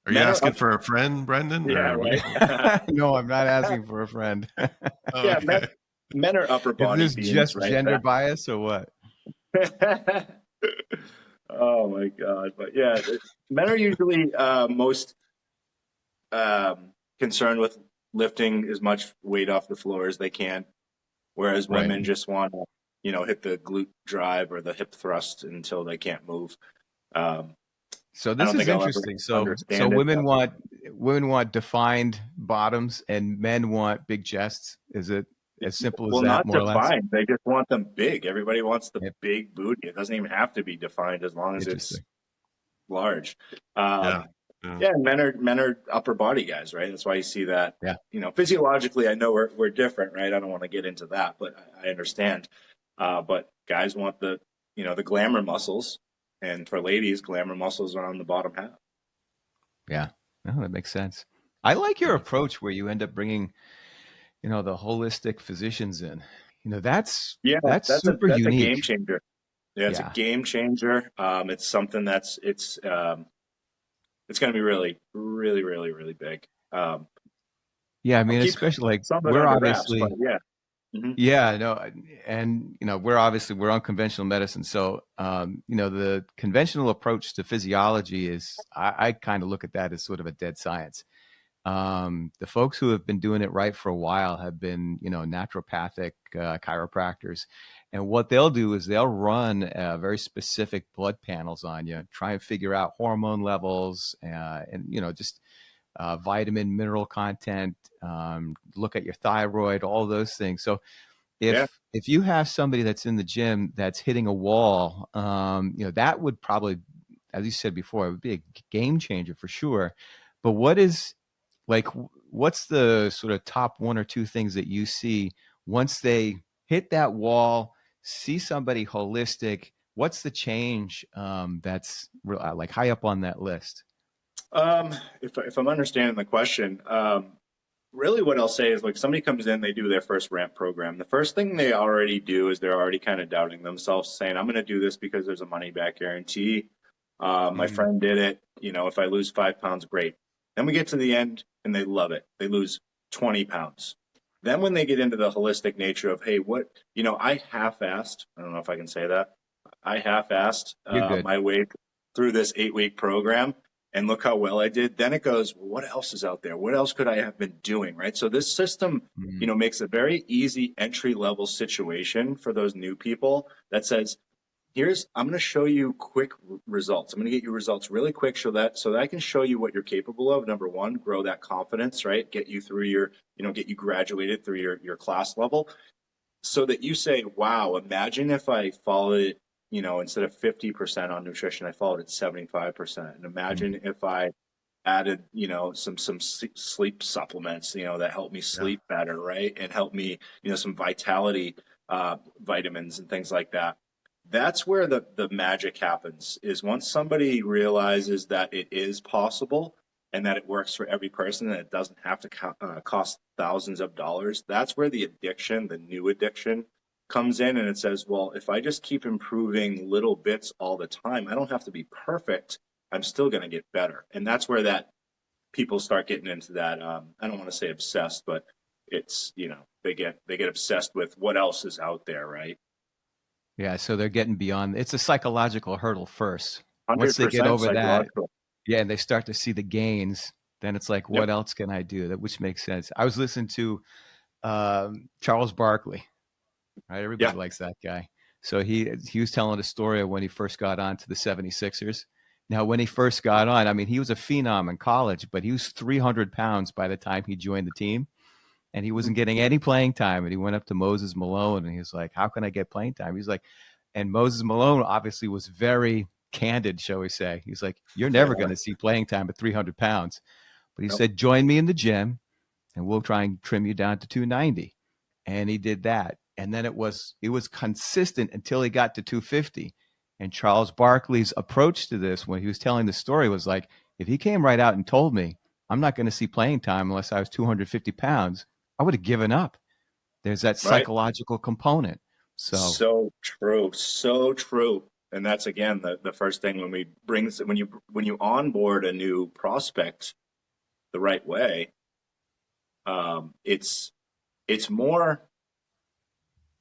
you asking for a friend, Brendan? Yeah, right. No, I'm not asking for a friend. Yeah, okay. men are upper body. Is this just gender bias or what? Oh my God! But yeah, men are usually most concerned with lifting as much weight off the floor as they can, whereas women just want to, hit the glute drive or the hip thrust until they can't move. So this is interesting. So women want defined bottoms and men want big chests. Is it as simple as that? Not more defined. Or less? They just want them big. Everybody wants the big booty. It doesn't even have to be defined as long as it's large. Yeah, men are upper body guys, right? That's why you see that. Yeah. Physiologically, I know we're different, right? I don't want to get into that, but I understand. But guys want the glamour muscles, and for ladies, glamour muscles are on the bottom half. Yeah, no, that makes sense. I like your approach where you end up bringing, the holistic physicians in. That's super unique. A game changer. Yeah, it's a game changer. It's something it's going to be really, really, really, really big. Especially like we're obviously, wraps, yeah. Mm-hmm. Yeah, no, and we're unconventional medicine. So, the conventional approach to physiology is, I kind of look at that as sort of a dead science. The folks who have been doing it right for a while have been, naturopathic chiropractors, and what they'll do is they'll run very specific blood panels on you, try and figure out hormone levels, and just vitamin, mineral content, look at your thyroid, all those things. So if you have somebody that's in the gym that's hitting a wall, that would probably, as you said before, it would be a game changer for sure. But what's the sort of top one or two things that you see once they hit that wall, see somebody holistic? What's the change that's like high up on that list? If I'm understanding the question, really what I'll say is, like, somebody comes in, they do their first ramp program. The first thing they already do is they're already kind of doubting themselves, saying, I'm going to do this because there's a money back guarantee. My friend did it. If I lose 5 pounds, great. Then we get to the end and they love it. They lose 20 pounds. Then when they get into the holistic nature of, hey, I half-assed, I don't know if I can say that. I half-assed my way through this 8-week program. And look how well I did. Then it goes, well, what else is out there? What else could I have been doing, right? So this system, makes a very easy entry-level situation for those new people that says, I'm going to show you quick results. I'm going to get you results really quick so that I can show you what you're capable of. Number one, grow that confidence, right? Get you through get you graduated through your class level so that you say, wow, imagine if I followed it, instead of 50% on nutrition, I followed it 75%. And imagine if I added, some sleep supplements, that help me sleep better, right? And help me, some vitality vitamins and things like that. That's where the magic happens, is once somebody realizes that it is possible, and that it works for every person and it doesn't have to cost thousands of dollars, that's where the addiction, the new addiction, comes in. And it says, well, if I just keep improving little bits all the time, I don't have to be perfect. I'm still going to get better. And that's where that people start getting into that. I don't want to say obsessed, but it's, they get obsessed with what else is out there, right? Yeah, so they're getting beyond. It's a psychological hurdle first. Once they get 100% over that, psychological. yeah, and they start to see the gains, then it's like, what Yep. else can I do? Which makes sense. I was listening to Charles Barkley, right? Everybody Yeah. likes that guy. So he was telling a story of when he first got on to the 76ers. Now, when he first got on, I mean, he was a phenom in college, but he was 300 pounds by the time he joined the team. And he wasn't getting any playing time. And he went up to Moses Malone and he was like, how can I get playing time? He's like, and Moses Malone obviously was very candid, shall we say. He's like, you're never going to see playing time at 300 pounds. But he said, join me in the gym and we'll try and trim you down to 290. And he did that. And then it was consistent until he got to 250. And Charles Barkley's approach to this when he was telling the story was like, if he came right out and told me I'm not going to see playing time unless I was 250 pounds, I would have given up. There's that psychological component. So true. So true. And that's, again, the first thing when you onboard a new prospect the right way, it's more,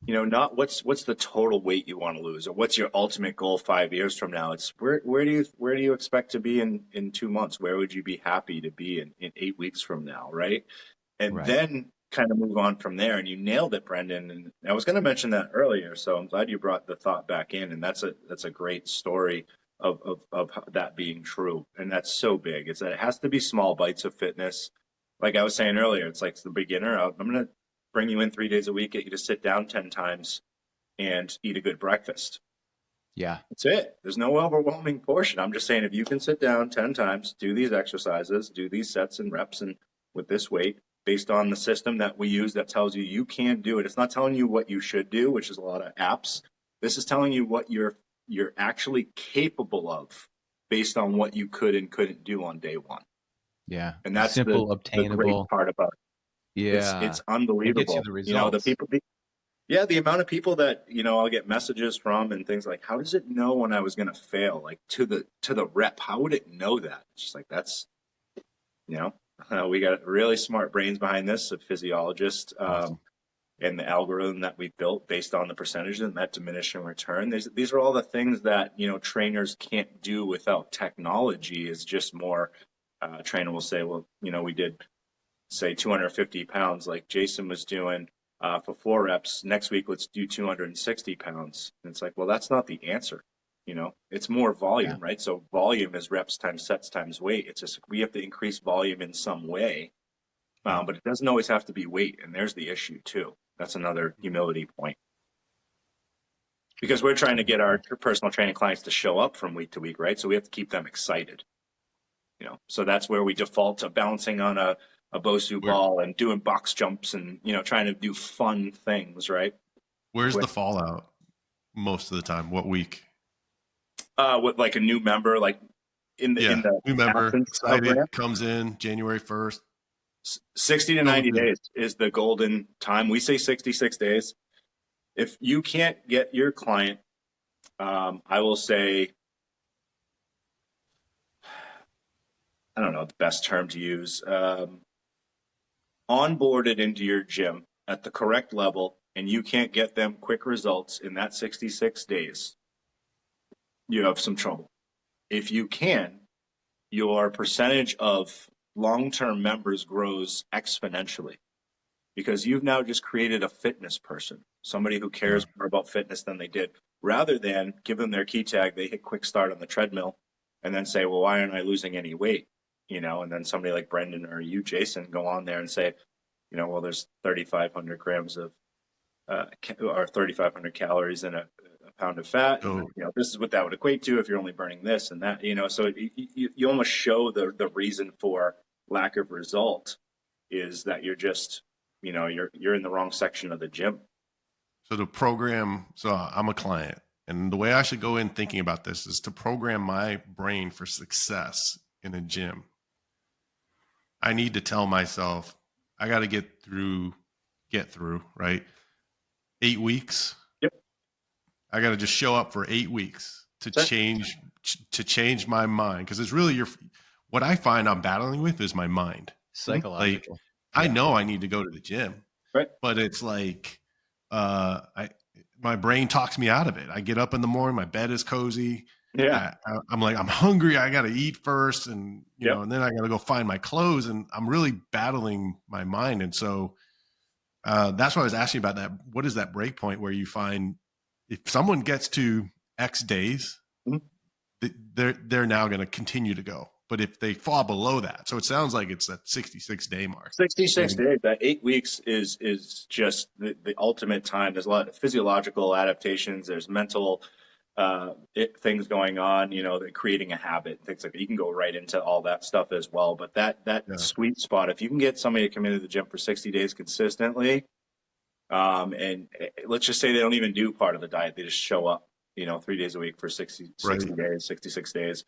not what's the total weight you want to lose or what's your ultimate goal 5 years from now. It's where do you expect to be in 2 months? Where would you be happy to be in 8 weeks from now, right? And then kind of move on from there. And you nailed it, Brendan. And I was going to mention that earlier, so I'm glad you brought the thought back in. And that's a great story of that being true. And that's so big. It's that it has to be small bites of fitness. Like I was saying earlier, it's like the beginner. I'm going to bring you in 3 days a week, get you to sit down 10 times and eat a good breakfast. Yeah. That's it. There's no overwhelming portion. I'm just saying, if you can sit down 10 times, do these exercises, do these sets and reps and with this weight, based on the system that we use that tells you can do it. It's not telling you what you should do, which is a lot of apps. This is telling you what you're actually capable of based on what you could and couldn't do on day one. Yeah. And that's simple, obtainable. The great part about it. Yeah. It's unbelievable. It gets you the results. The amount of people that, I'll get messages from and things like, how does it know when I was going to fail? Like to the rep, how would it know that? It's just like, that's, we got really smart brains behind this, a physiologist, Awesome. And the algorithm that we built based on the percentage and that diminishing return. These are all the things that, trainers can't do without technology. Is just more, a trainer will say, well, we did say 250 pounds like Jason was doing for 4 reps. Next week, let's do 260 pounds. And it's like, well, that's not the answer. It's more volume, right? So volume is reps times sets times weight. It's just we have to increase volume in some way, but it doesn't always have to be weight. And there's the issue too. That's another humility point. Because we're trying to get our personal training clients to show up from week to week, right? So we have to keep them excited. So that's where we default to bouncing on a Bosu ball and doing box jumps and, trying to do fun things, right? Where's the fallout most of the time? What week? With like a new member, like in the new member excited comes in January 1st. 60 to 90 days is the golden time. We say 66 days. If you can't get your client, I will say, I don't know the best term to use, onboarded into your gym at the correct level, and you can't get them quick results in that 66 days, you have some trouble. If you can, your percentage of long-term members grows exponentially because you've now just created a fitness person, somebody who cares more about fitness than they did, rather than give them their key tag, they hit quick start on the treadmill and then say, well, why aren't I losing any weight? And then somebody like Brendan or you, Jason, go on there and say, well, there's 3,500 grams of or 3,500 calories in a pound of fat. Oh. This is what that would equate to if you're only burning this and that. So you almost show the reason for lack of result is that you're just, you're in the wrong section of the gym. So the program. So I'm a client, and the way I should go in thinking about this is to program my brain for success in a gym. I need to tell myself I got to get through, right? 8 weeks. Yep. I got to just show up for 8 weeks to change my mind. Cause it's really what I find I'm battling with is my mind. Psychological. Like, I know I need to go to the gym, Right. but it's like, my brain talks me out of it. I get up in the morning, my bed is cozy. Yeah. I'm like, I'm hungry. I got to eat first. And, Yep. and then I got to go find my clothes, and I'm really battling my mind. And so, that's why I was asking about that. What is that break point where you find if someone gets to X days, they're now going to continue to go. But if they fall below that, so it sounds like it's that 66-day mark. 66 days, that 8 weeks is just the ultimate time. There's a lot of physiological adaptations. There's mental things going on, creating a habit, things like that. You can go right into all that stuff as well. But that sweet spot, if you can get somebody to come into the gym for 60 days consistently, and let's just say they don't even do part of the diet, they just show up, 3 days a week for 60 days, 66 days.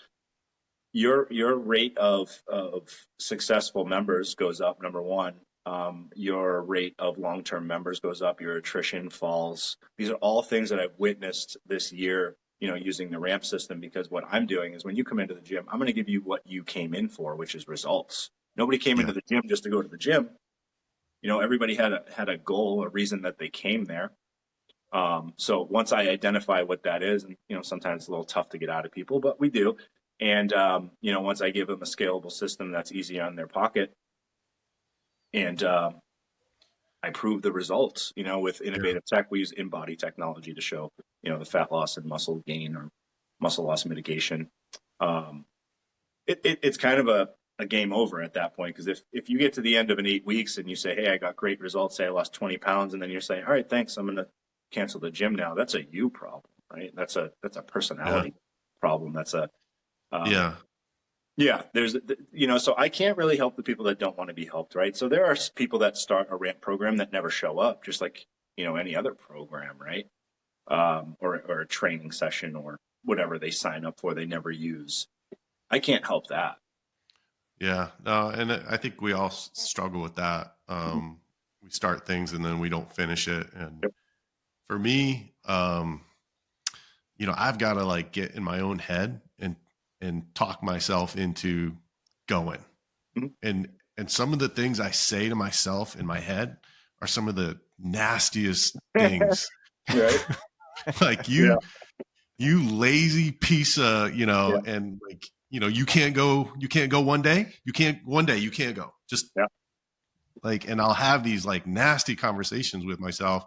Your rate of successful members goes up, number one. Your rate of long-term members goes up. Your attrition falls. These are all things that I've witnessed this year, using the ramp system, because what I'm doing is when you come into the gym, I'm going to give you what you came in for, which is results. Nobody came into the gym just to go to the gym. Everybody had a goal, a reason that they came there. So once I identify what that is, and, sometimes it's a little tough to get out of people, but we do. And, once I give them a scalable system that's easy on their pocket, and I prove the results, with innovative tech, we use in-body technology to show, the fat loss and muscle gain or muscle loss mitigation. It's kind of a game over at that point, because if you get to the end of an 8 weeks and you say, hey, I got great results, say I lost 20 pounds, and then you're saying, all right, thanks, I'm going to cancel the gym now. That's a you problem, right? That's a personality problem. That's there's, so I can't really help the people that don't want to be helped, right? So there are people that start a ramp program that never show up, just like, any other program, right? Or a training session or whatever they sign up for, they never use. I can't help that. Yeah, no, and I think we all struggle with that. We start things and then we don't finish it. And for me, I've got to like get in my own head and talk myself into going. And some of the things I say to myself in my head are some of the nastiest things. Right. Like you lazy piece of, and like, you can't go one day. You can't go. Just like, and I'll have these like nasty conversations with myself,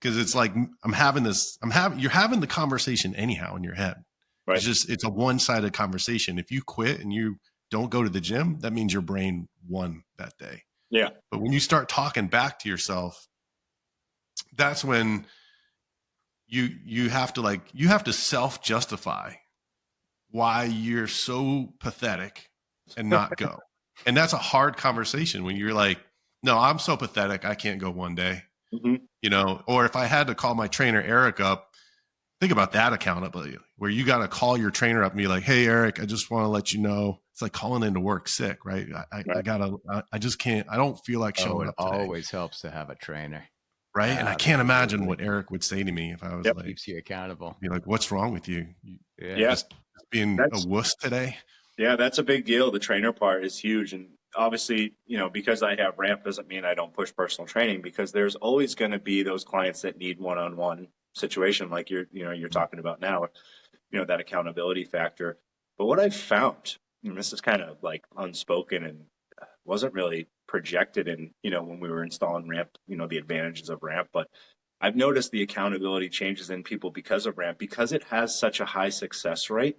because it's like, you're having the conversation anyhow in your head. Right. It's a one-sided conversation. If you quit and you don't go to the gym, that means your brain won that day. Yeah. But when you start talking back to yourself, that's when you have to self-justify why you're so pathetic and not go. And that's a hard conversation when you're like, no, I'm so pathetic, I can't go one day. Or if I had to call my trainer, Eric, up, think about that accountability, where you got to call your trainer up and be like, hey, Eric, I just want to let you know. It's like calling into work sick, right? I just can't, I don't feel like showing up today. It always helps to have a trainer. Right. And I can't imagine what Eric would say to me if I was like, keeps you accountable. Be like, what's wrong with you? Just being a wuss today. Yeah, that's a big deal. The trainer part is huge. And obviously, because I have ramp doesn't mean I don't push personal training, because there's always going to be those clients that need one-on-one situation like you're talking about now, that accountability factor. But what I've found, and this is kind of like unspoken and wasn't really projected in, when we were installing ramp, the advantages of ramp, but I've noticed the accountability changes in people because of ramp, because it has such a high success rate.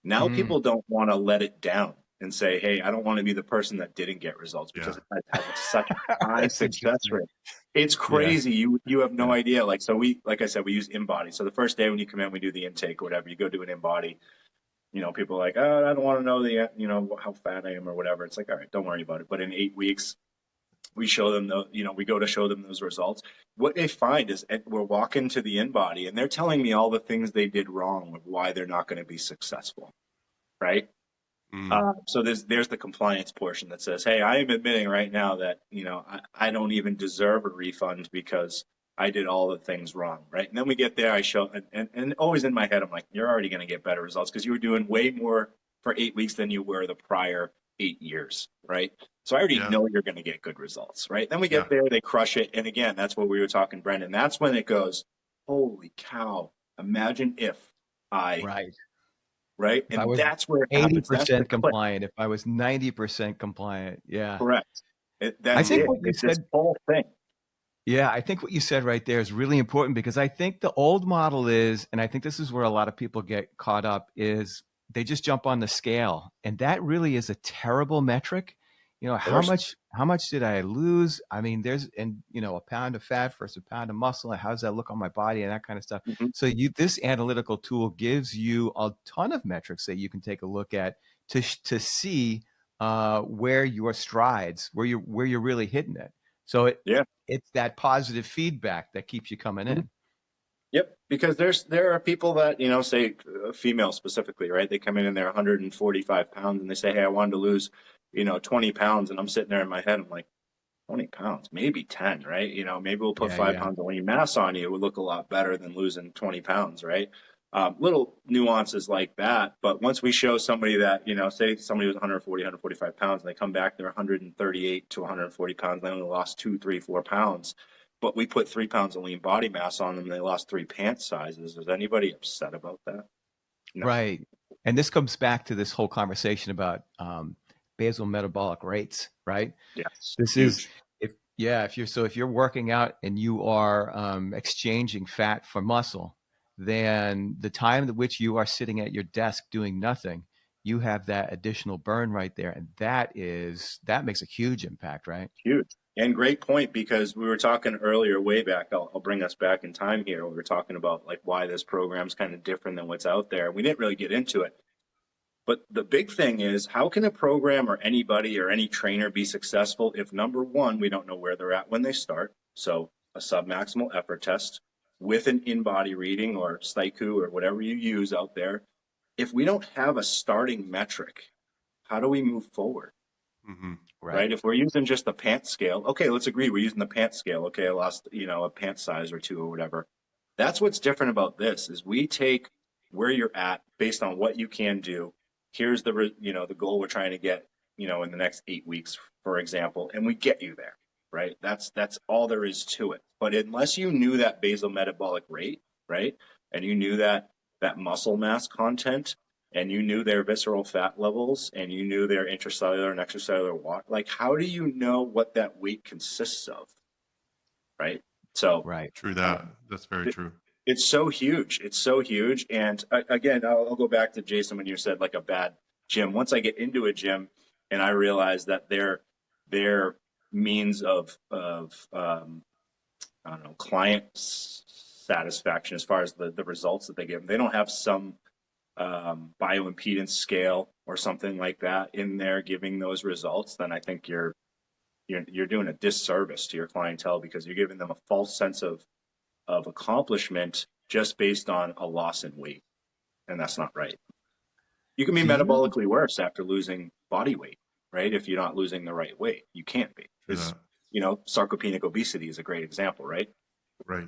Now people don't want to let it down and say, hey, I don't want to be the person that didn't get results, because it has such a high success rate. It's crazy. You have no idea. Like I said, we use in-body. So the first day when you come in, we do the intake or whatever, you go do an in-body. People are like, oh, I don't want to know how fat I am or whatever. It's like, all right, don't worry about it. But in 8 weeks, we show them we go to show them those results. What they find is we're walking to the in-body and they're telling me all the things they did wrong with why they're not going to be successful. Right. So there's the compliance portion that says, hey, I am admitting right now that, I don't even deserve a refund because I did all the things wrong, right? And then we get there, I show, and always in my head, I'm like, you're already going to get better results because you were doing way more for 8 weeks than you were the prior 8 years, right? So I already know you're going to get good results, right? Then we get there, they crush it. And again, that's what we were talking, Brendan. That's when it goes, holy cow, imagine if I, right? If I And was that's where it happens. That's the 80% click. compliant, if I was 90% compliant. Yeah. Correct. I That's think it. what you It's this said, whole thing. yeah, I think what you said right there is really important because I think the old model is, and I think this is where a lot of people get caught up, is they just jump on the scale. And that really is a terrible metric. Of course. How much did I lose? I mean, a pound of fat versus a pound of muscle. How does that look on my body and that kind of stuff? Mm-hmm. So this analytical tool gives you a ton of metrics that you can take a look at to see where your strides, where you're really hitting it. So it's that positive feedback that keeps you coming in. Yep, because there are people that, say female specifically, right? They come in and they're 145 pounds and they say, hey, I wanted to lose, 20 pounds. And I'm sitting there in my head, I'm like, 20 pounds, maybe 10, right? Maybe we'll put 5 pounds of lean mass on you. It would look a lot better than losing 20 pounds, right? Little nuances like that. But once we show somebody that, say somebody was 140, 145 pounds and they come back, they're 138 to 140 pounds, they only lost 2, 3, 4 pounds. But we put 3 pounds of lean body mass on them, and they lost 3 pant sizes. Is anybody upset about that? No. Right. And this comes back to this whole conversation about basal metabolic rates, right? Yes. This Huge. is if you're working out and you are exchanging fat for muscle, then the time at which you are sitting at your desk doing nothing, you have that additional burn right there, and that makes a huge impact, right? Huge. And great point, because we were talking earlier, way back, I'll bring us back in time here. We were talking about like why this program's kind of different than what's out there. We didn't really get into it. But the big thing is, how can a program or anybody or any trainer be successful if, number one, we don't know where they're at when they start? So a submaximal effort test with an in-body reading or Staiku or whatever you use out there. If we don't have a starting metric, how do we move forward? Mm-hmm. Right. If we're using just the pant scale, okay, let's agree we're using the pant scale. Okay, I lost, a pant size or 2 or whatever. That's what's different about this is we take where you're at based on what you can do. Here's the goal we're trying to get, in the next 8 weeks, for example, and we get you there, right? That's all there is to it. But unless you knew that basal metabolic rate, right, and you knew that muscle mass content, and you knew their visceral fat levels, and you knew their intracellular and extracellular water, like how do you know what that weight consists of, right? So True that. That's very true. It's so huge. It's so huge. And again, I'll go back to Jason when you said like a bad gym. Once I get into a gym and I realize that their means of client satisfaction as far as the results that they give, they don't have some bioimpedance scale or something like that in there giving those results, then I think you're doing a disservice to your clientele because you're giving them a false sense of accomplishment just based on a loss in weight, and that's not right. You can be metabolically worse after losing body weight, right? If you're not losing the right weight, you can't be. Sarcopenic obesity is a great example, right? Right.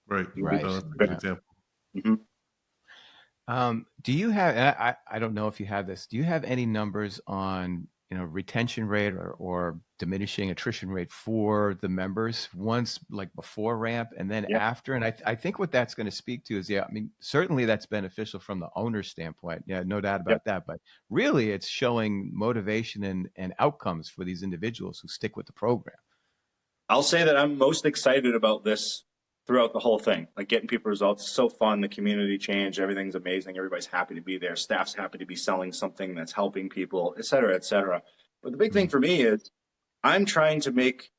No, that's a good example. Mm-hmm. Do you have, I don't know if you have this, do you have any numbers on, retention rate or diminishing attrition rate for the members once, like before ramp and then after? And I think what that's going to speak to is, certainly that's beneficial from the owner's standpoint. Yeah, no doubt about that. But really it's showing motivation and outcomes for these individuals who stick with the program. I'll say that I'm most excited about this throughout the whole thing, like getting people results. It's so fun. The community change, everything's amazing. Everybody's happy to be there. Staff's happy to be selling something that's helping people, et cetera, et cetera. But the big thing for me is I'm trying to make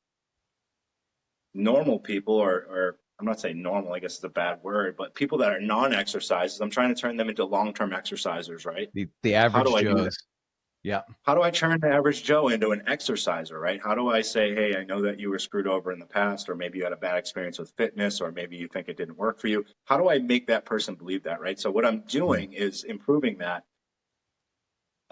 normal people, or I'm not saying normal, I guess it's a bad word, but people that are non-exercisers, I'm trying to turn them into long-term exercisers, right? The average Joes. Yeah. How do I turn the average Joe into an exerciser, right? How do I say, hey, I know that you were screwed over in the past, or maybe you had a bad experience with fitness, or maybe you think it didn't work for you. How do I make that person believe that, right? So what I'm doing is improving that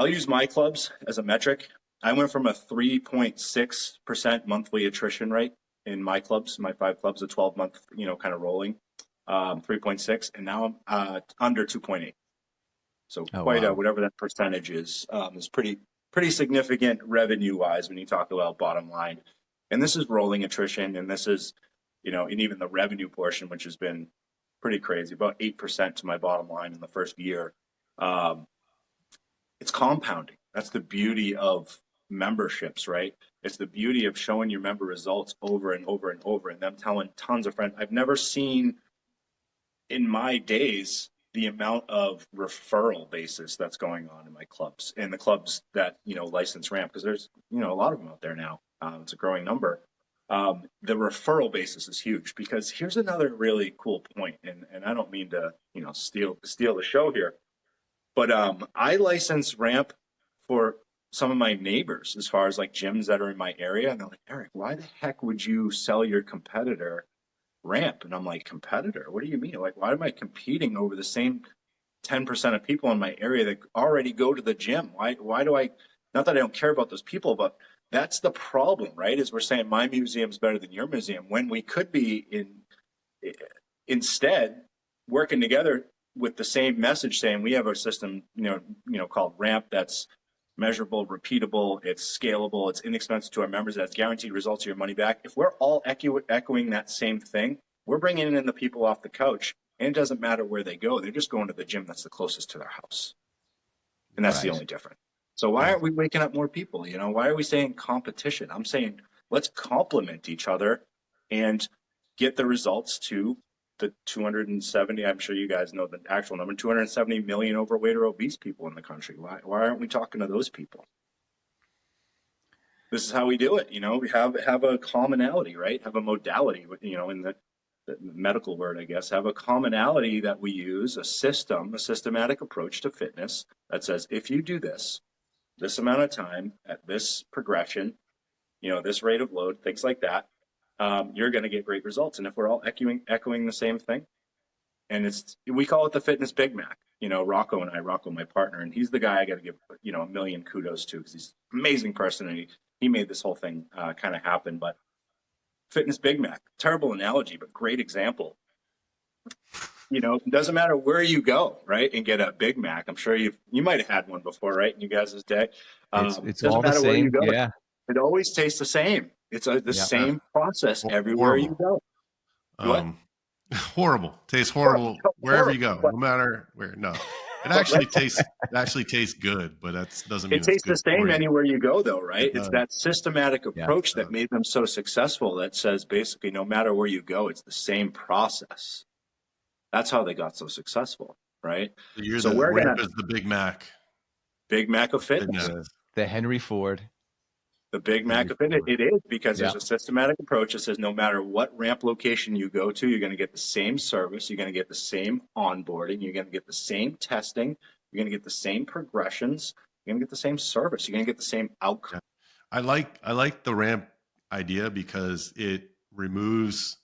I'll use my clubs as a metric. I went from a 3.6% monthly attrition rate in my clubs, my 5 clubs, a 12-month, kind of rolling, 3.6, and now I'm under 2.8. So wow. whatever that percentage is pretty significant revenue-wise when you talk about bottom line. And this is rolling attrition, and this is, and even the revenue portion, which has been pretty crazy, about 8% to my bottom line in the first year. It's compounding. That's the beauty of memberships, right? It's the beauty of showing your member results over and over and over, and them telling tons of friends. I've never seen in my days the amount of referral basis that's going on in my clubs and the clubs that, license ramp, because there's, a lot of them out there now. It's a growing number. The referral basis is huge, because here's another really cool point, and I don't mean to, steal the show here, but I license ramp for some of my neighbors as far as like gyms that are in my area. And they're like, Eric, why the heck would you sell your competitor ramp? And I'm like, competitor? What do you mean? Like, why am I competing over the same 10% of people in my area that already go to the gym? Why do I, not that I don't care about those people, but that's the problem, right? Is we're saying my museum's better than your museum, when we could be instead working together with the same message, saying we have a system, called ramp, that's measurable, repeatable, it's scalable, it's inexpensive to our members, that's guaranteed results of your money back. If we're all echoing that same thing, we're bringing in the people off the couch, and it doesn't matter where they go. They're just going to the gym that's the closest to their house. And that's the only difference. So why aren't we waking up more people? Why are we saying competition? I'm saying let's complement each other and get the results to the 270, I'm sure you guys know the actual number, 270 million overweight or obese people in the country. Why aren't we talking to those people? This is how we do it. We have a commonality, right? Have a modality, in the medical word, I guess, have a commonality that we use, a systematic approach to fitness that says, if you do this amount of time at this progression, this rate of load, things like that, you're going to get great results. And if we're all echoing the same thing, and we call it the fitness Big Mac. Rocco, my partner, and he's the guy I got to give, a million kudos to, because he's an amazing person, and he made this whole thing kind of happen. But fitness Big Mac, terrible analogy, but great example. It doesn't matter where you go, right, and get a Big Mac. I'm sure you might have had one before, right, in you guys' day. It's all the same. Where you go. Yeah. It always tastes the same. It's the same process everywhere you go. Horrible. Tastes horrible wherever you go, no matter where. No, it actually tastes good, but that doesn't mean it tastes the same anywhere you go, though, right? It's that systematic approach that made them so successful. That says basically, no matter where you go, it's the same process. That's how they got so successful, right? So we're gonna the Big Mac. Big Mac of fitness. The Henry Ford. The Big Mac of fitness. It is, because there's a systematic approach that says no matter what ramp location you go to, you're going to get the same service, you're going to get the same onboarding, you're going to get the same testing, you're going to get the same progressions, you're going to get the same service, you're going to get the same outcome. I like the ramp idea because it removes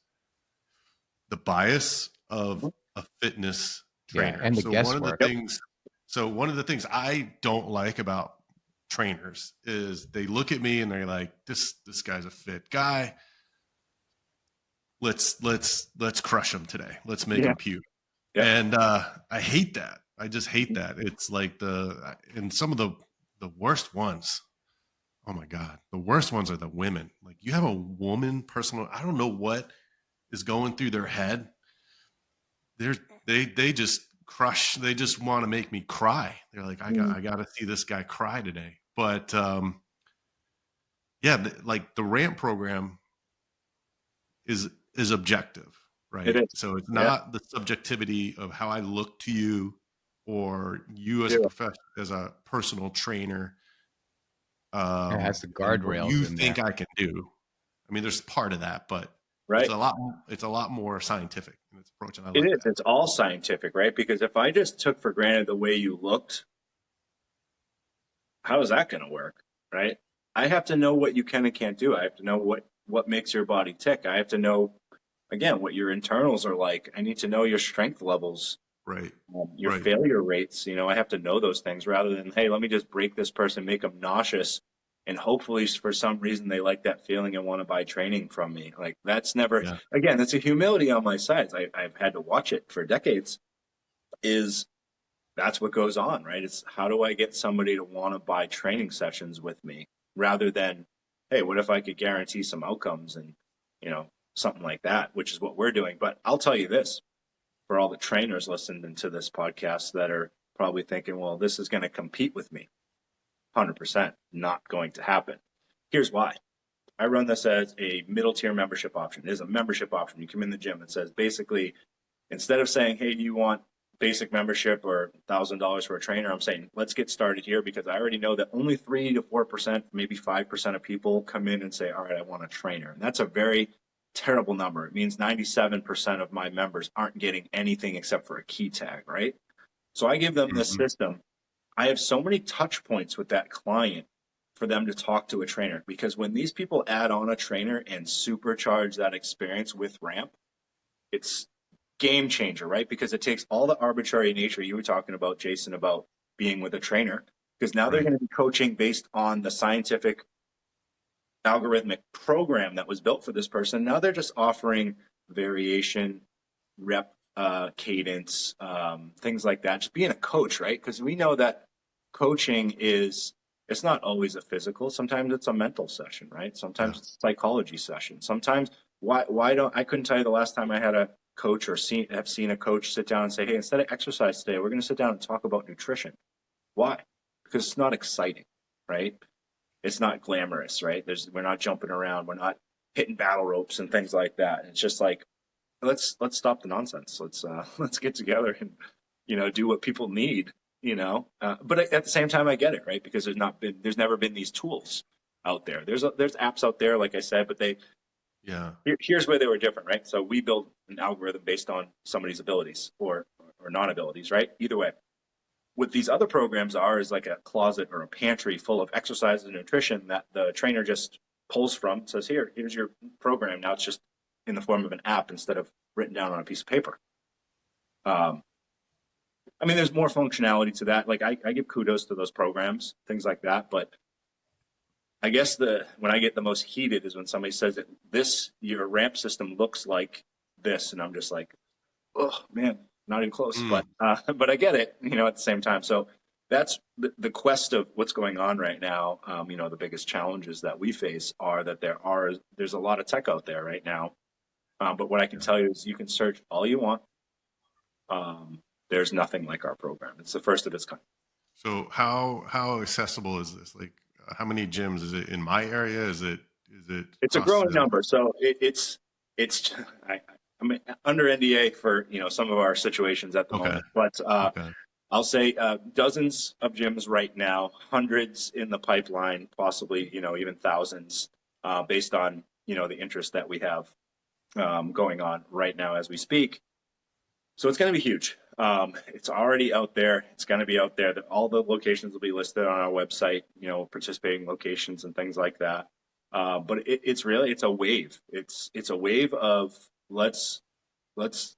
the bias of a fitness trainer. And the guesswork. One of the things I don't like about trainers is they look at me and they're like, this guy's a fit guy. Let's crush him today. Let's make him puke. Yeah. And I hate that. I just hate that. It's like and some of the worst ones. Oh my God. The worst ones are the women. Like, you have a woman personal. I don't know what is going through their head. They just crush. They just want to make me cry. They're like, I got to see this guy cry today. But like the ramp program is objective, right? It is. So it's not the subjectivity of how I look to you, or you as a professional, as a personal trainer. It has the guardrails. You think I can do? I mean, there's part of that, but it's a lot more scientific in its approach. And it is. It's all scientific, right? Because if I just took for granted the way you looked, how is that going to work, right? I have to know what you can and can't do. I have to know what makes your body tick. I have to know, again, what your internals are like. I need to know your strength levels Right. Your Right. failure rates, I have to know those things rather than, hey, let me just break this person, make them nauseous, and hopefully for some reason they like that feeling and want to buy training from me. Like that's never, Yeah. again, that's a humility on my side. I've had to watch it for decades. That's what goes on, right? It's how do I get somebody to want to buy training sessions with me rather than, hey, what if I could guarantee some outcomes and, something like that, which is what we're doing. But I'll tell you this, for all the trainers listening to this podcast that are probably thinking, well, this is going to compete with me. 100% not going to happen. Here's why. I run this as a middle tier membership option. It is a membership option. You come in the gym. It says basically, instead of saying, hey, do you want basic membership or $1,000 for a trainer, I'm saying, let's get started here because I already know that only 3 to 4%, maybe 5% of people come in and say, all right, I want a trainer. And that's a very terrible number. It means 97% of my members aren't getting anything except for a key tag, right? So I give them this Mhm. system. I have so many touch points with that client for them to talk to a trainer because when these people add on a trainer and supercharge that experience with Ramp, it's game changer, right? Because it takes all the arbitrary nature you were talking about, Jason, about being with a trainer, because now they're Right. going to be coaching based on the scientific algorithmic program that was built for this person. Now they're just offering variation, rep, cadence, things like that. Just being a coach, right? Because we know that coaching it's not always a physical. Sometimes it's a mental session, right? Sometimes Yeah. it's a psychology session. Sometimes I couldn't tell you the last time I had a coach or have seen a coach sit down and say, hey, instead of exercise today, we're going to sit down and talk about nutrition. Why? Because it's not exciting, right? It's not glamorous, right? We're not jumping around, we're not hitting battle ropes and things like that. It's just like let's stop the nonsense. Let's get together and do what people need. But at the same time, I get it, right? Because there's never been these tools out there. There's apps out there, like I said, but Yeah. here's where they were different, right? So we build an algorithm based on somebody's abilities or non-abilities, right? Either way. What these other programs are is like a closet or a pantry full of exercise and nutrition that the trainer just pulls from, says, here's your program. Now it's just in the form of an app instead of written down on a piece of paper. I mean, there's more functionality to that. Like I give kudos to those programs, things like that. But I guess when I get the most heated is when somebody says that your ramp system looks like this, and I'm just like, oh man, not even close. Mm. But I get it, at the same time. So that's the quest of what's going on right now. The biggest challenges that we face are that there's a lot of tech out there right now. But what I can tell you is you can search all you want. There's nothing like our program. It's the first of its kind. So how accessible is this? Like, how many gyms is it in my area? Is it It's a across growing the? number. So I'm under NDA for some of our situations at the Okay. moment, but Okay. I'll say dozens of gyms right now, hundreds in the pipeline, possibly even thousands, based on the interest that we have going on right now as we speak. So it's going to be huge. It's already out there. It's going to be out there. All the locations will be listed on our website. Participating locations and things like that. But it's a wave. It's a wave of let's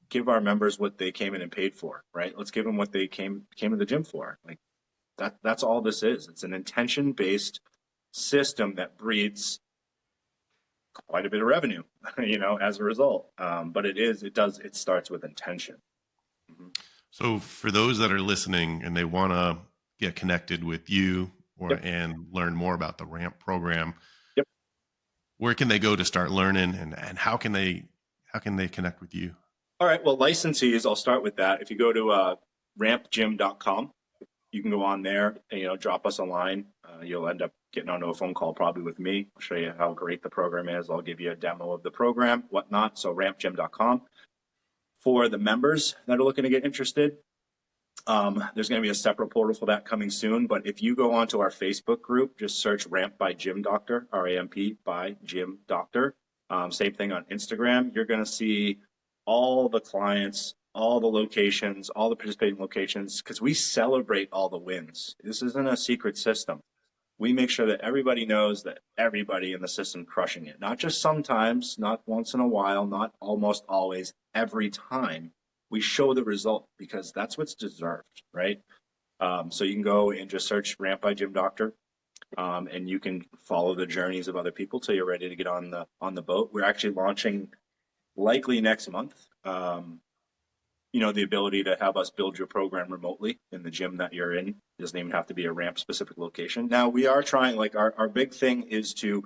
give our members what they came in and paid for, right? Let's give them what they came to the gym for. Like that's all this is. It's an intention-based system that breeds quite a bit of revenue, as a result. But it starts with intention. Mm-hmm. So for those that are listening and they want to get connected with you Yep. and learn more about the RAMP program, Yep. where can they go to start learning, and how can they connect with you? All right. Well, licensees, I'll start with that. If you go to rampgym.com, you can go on there and, drop us a line. You'll end up getting onto a phone call probably with me. I'll show you how great the program is. I'll give you a demo of the program, whatnot. So rampgym.com. For the members that are looking to get interested, there's going to be a separate portal for that coming soon. But if you go onto our Facebook group, just search Ramp by Gym Doctor, RAMP by Gym Doctor. Same thing on Instagram. You're going to see all the clients, all the locations, all the participating locations, because we celebrate all the wins. This isn't a secret system. We make sure that everybody knows that everybody in the system crushing it. Not just sometimes, not once in a while, not almost always, every time. we show the result because that's what's deserved, right? So you can go and just search Ramp by Gym Doctor, and you can follow the journeys of other people till you're ready to get on the boat. We're actually launching likely next month. The ability to have us build your program remotely in the gym that you're in. It doesn't even have to be a ramp specific location. Now we are trying, like our big thing is to,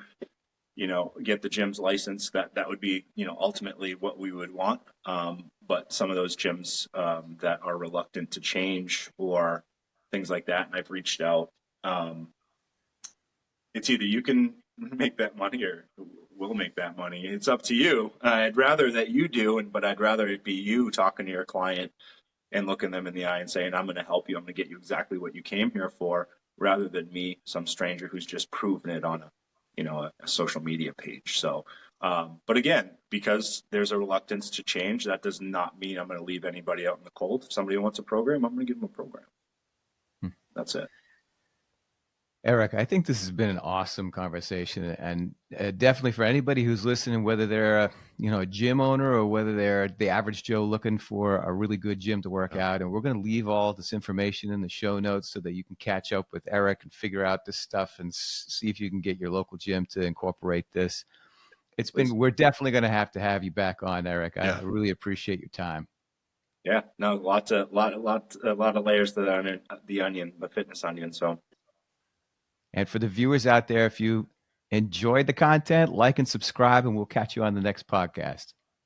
get the gyms licensed. That would be, ultimately what we would want. But some of those gyms that are reluctant to change or things like that, and I've reached out, it's either you can make that money or we'll make that money. It's up to you. I'd rather that you do, but I'd rather it be you talking to your client and looking them in the eye and saying, I'm going to help you. I'm going to get you exactly what you came here for, rather than me, some stranger who's just proven it on a social media page. So, but again, because there's a reluctance to change, that does not mean I'm going to leave anybody out in the cold. If somebody wants a program, I'm going to give them a program. That's it. Eric, I think this has been an awesome conversation, and definitely for anybody who's listening, whether they're a gym owner or whether they're the average Joe looking for a really good gym to work out. And we're going to leave all this information in the show notes so that you can catch up with Eric and figure out this stuff and see if you can get your local gym to incorporate this. We're definitely going to have you back on, Eric. I really appreciate your time. Yeah, no, a lot of layers to the onion, the fitness onion. So. And for the viewers out there, if you enjoyed the content, like and subscribe, and we'll catch you on the next podcast.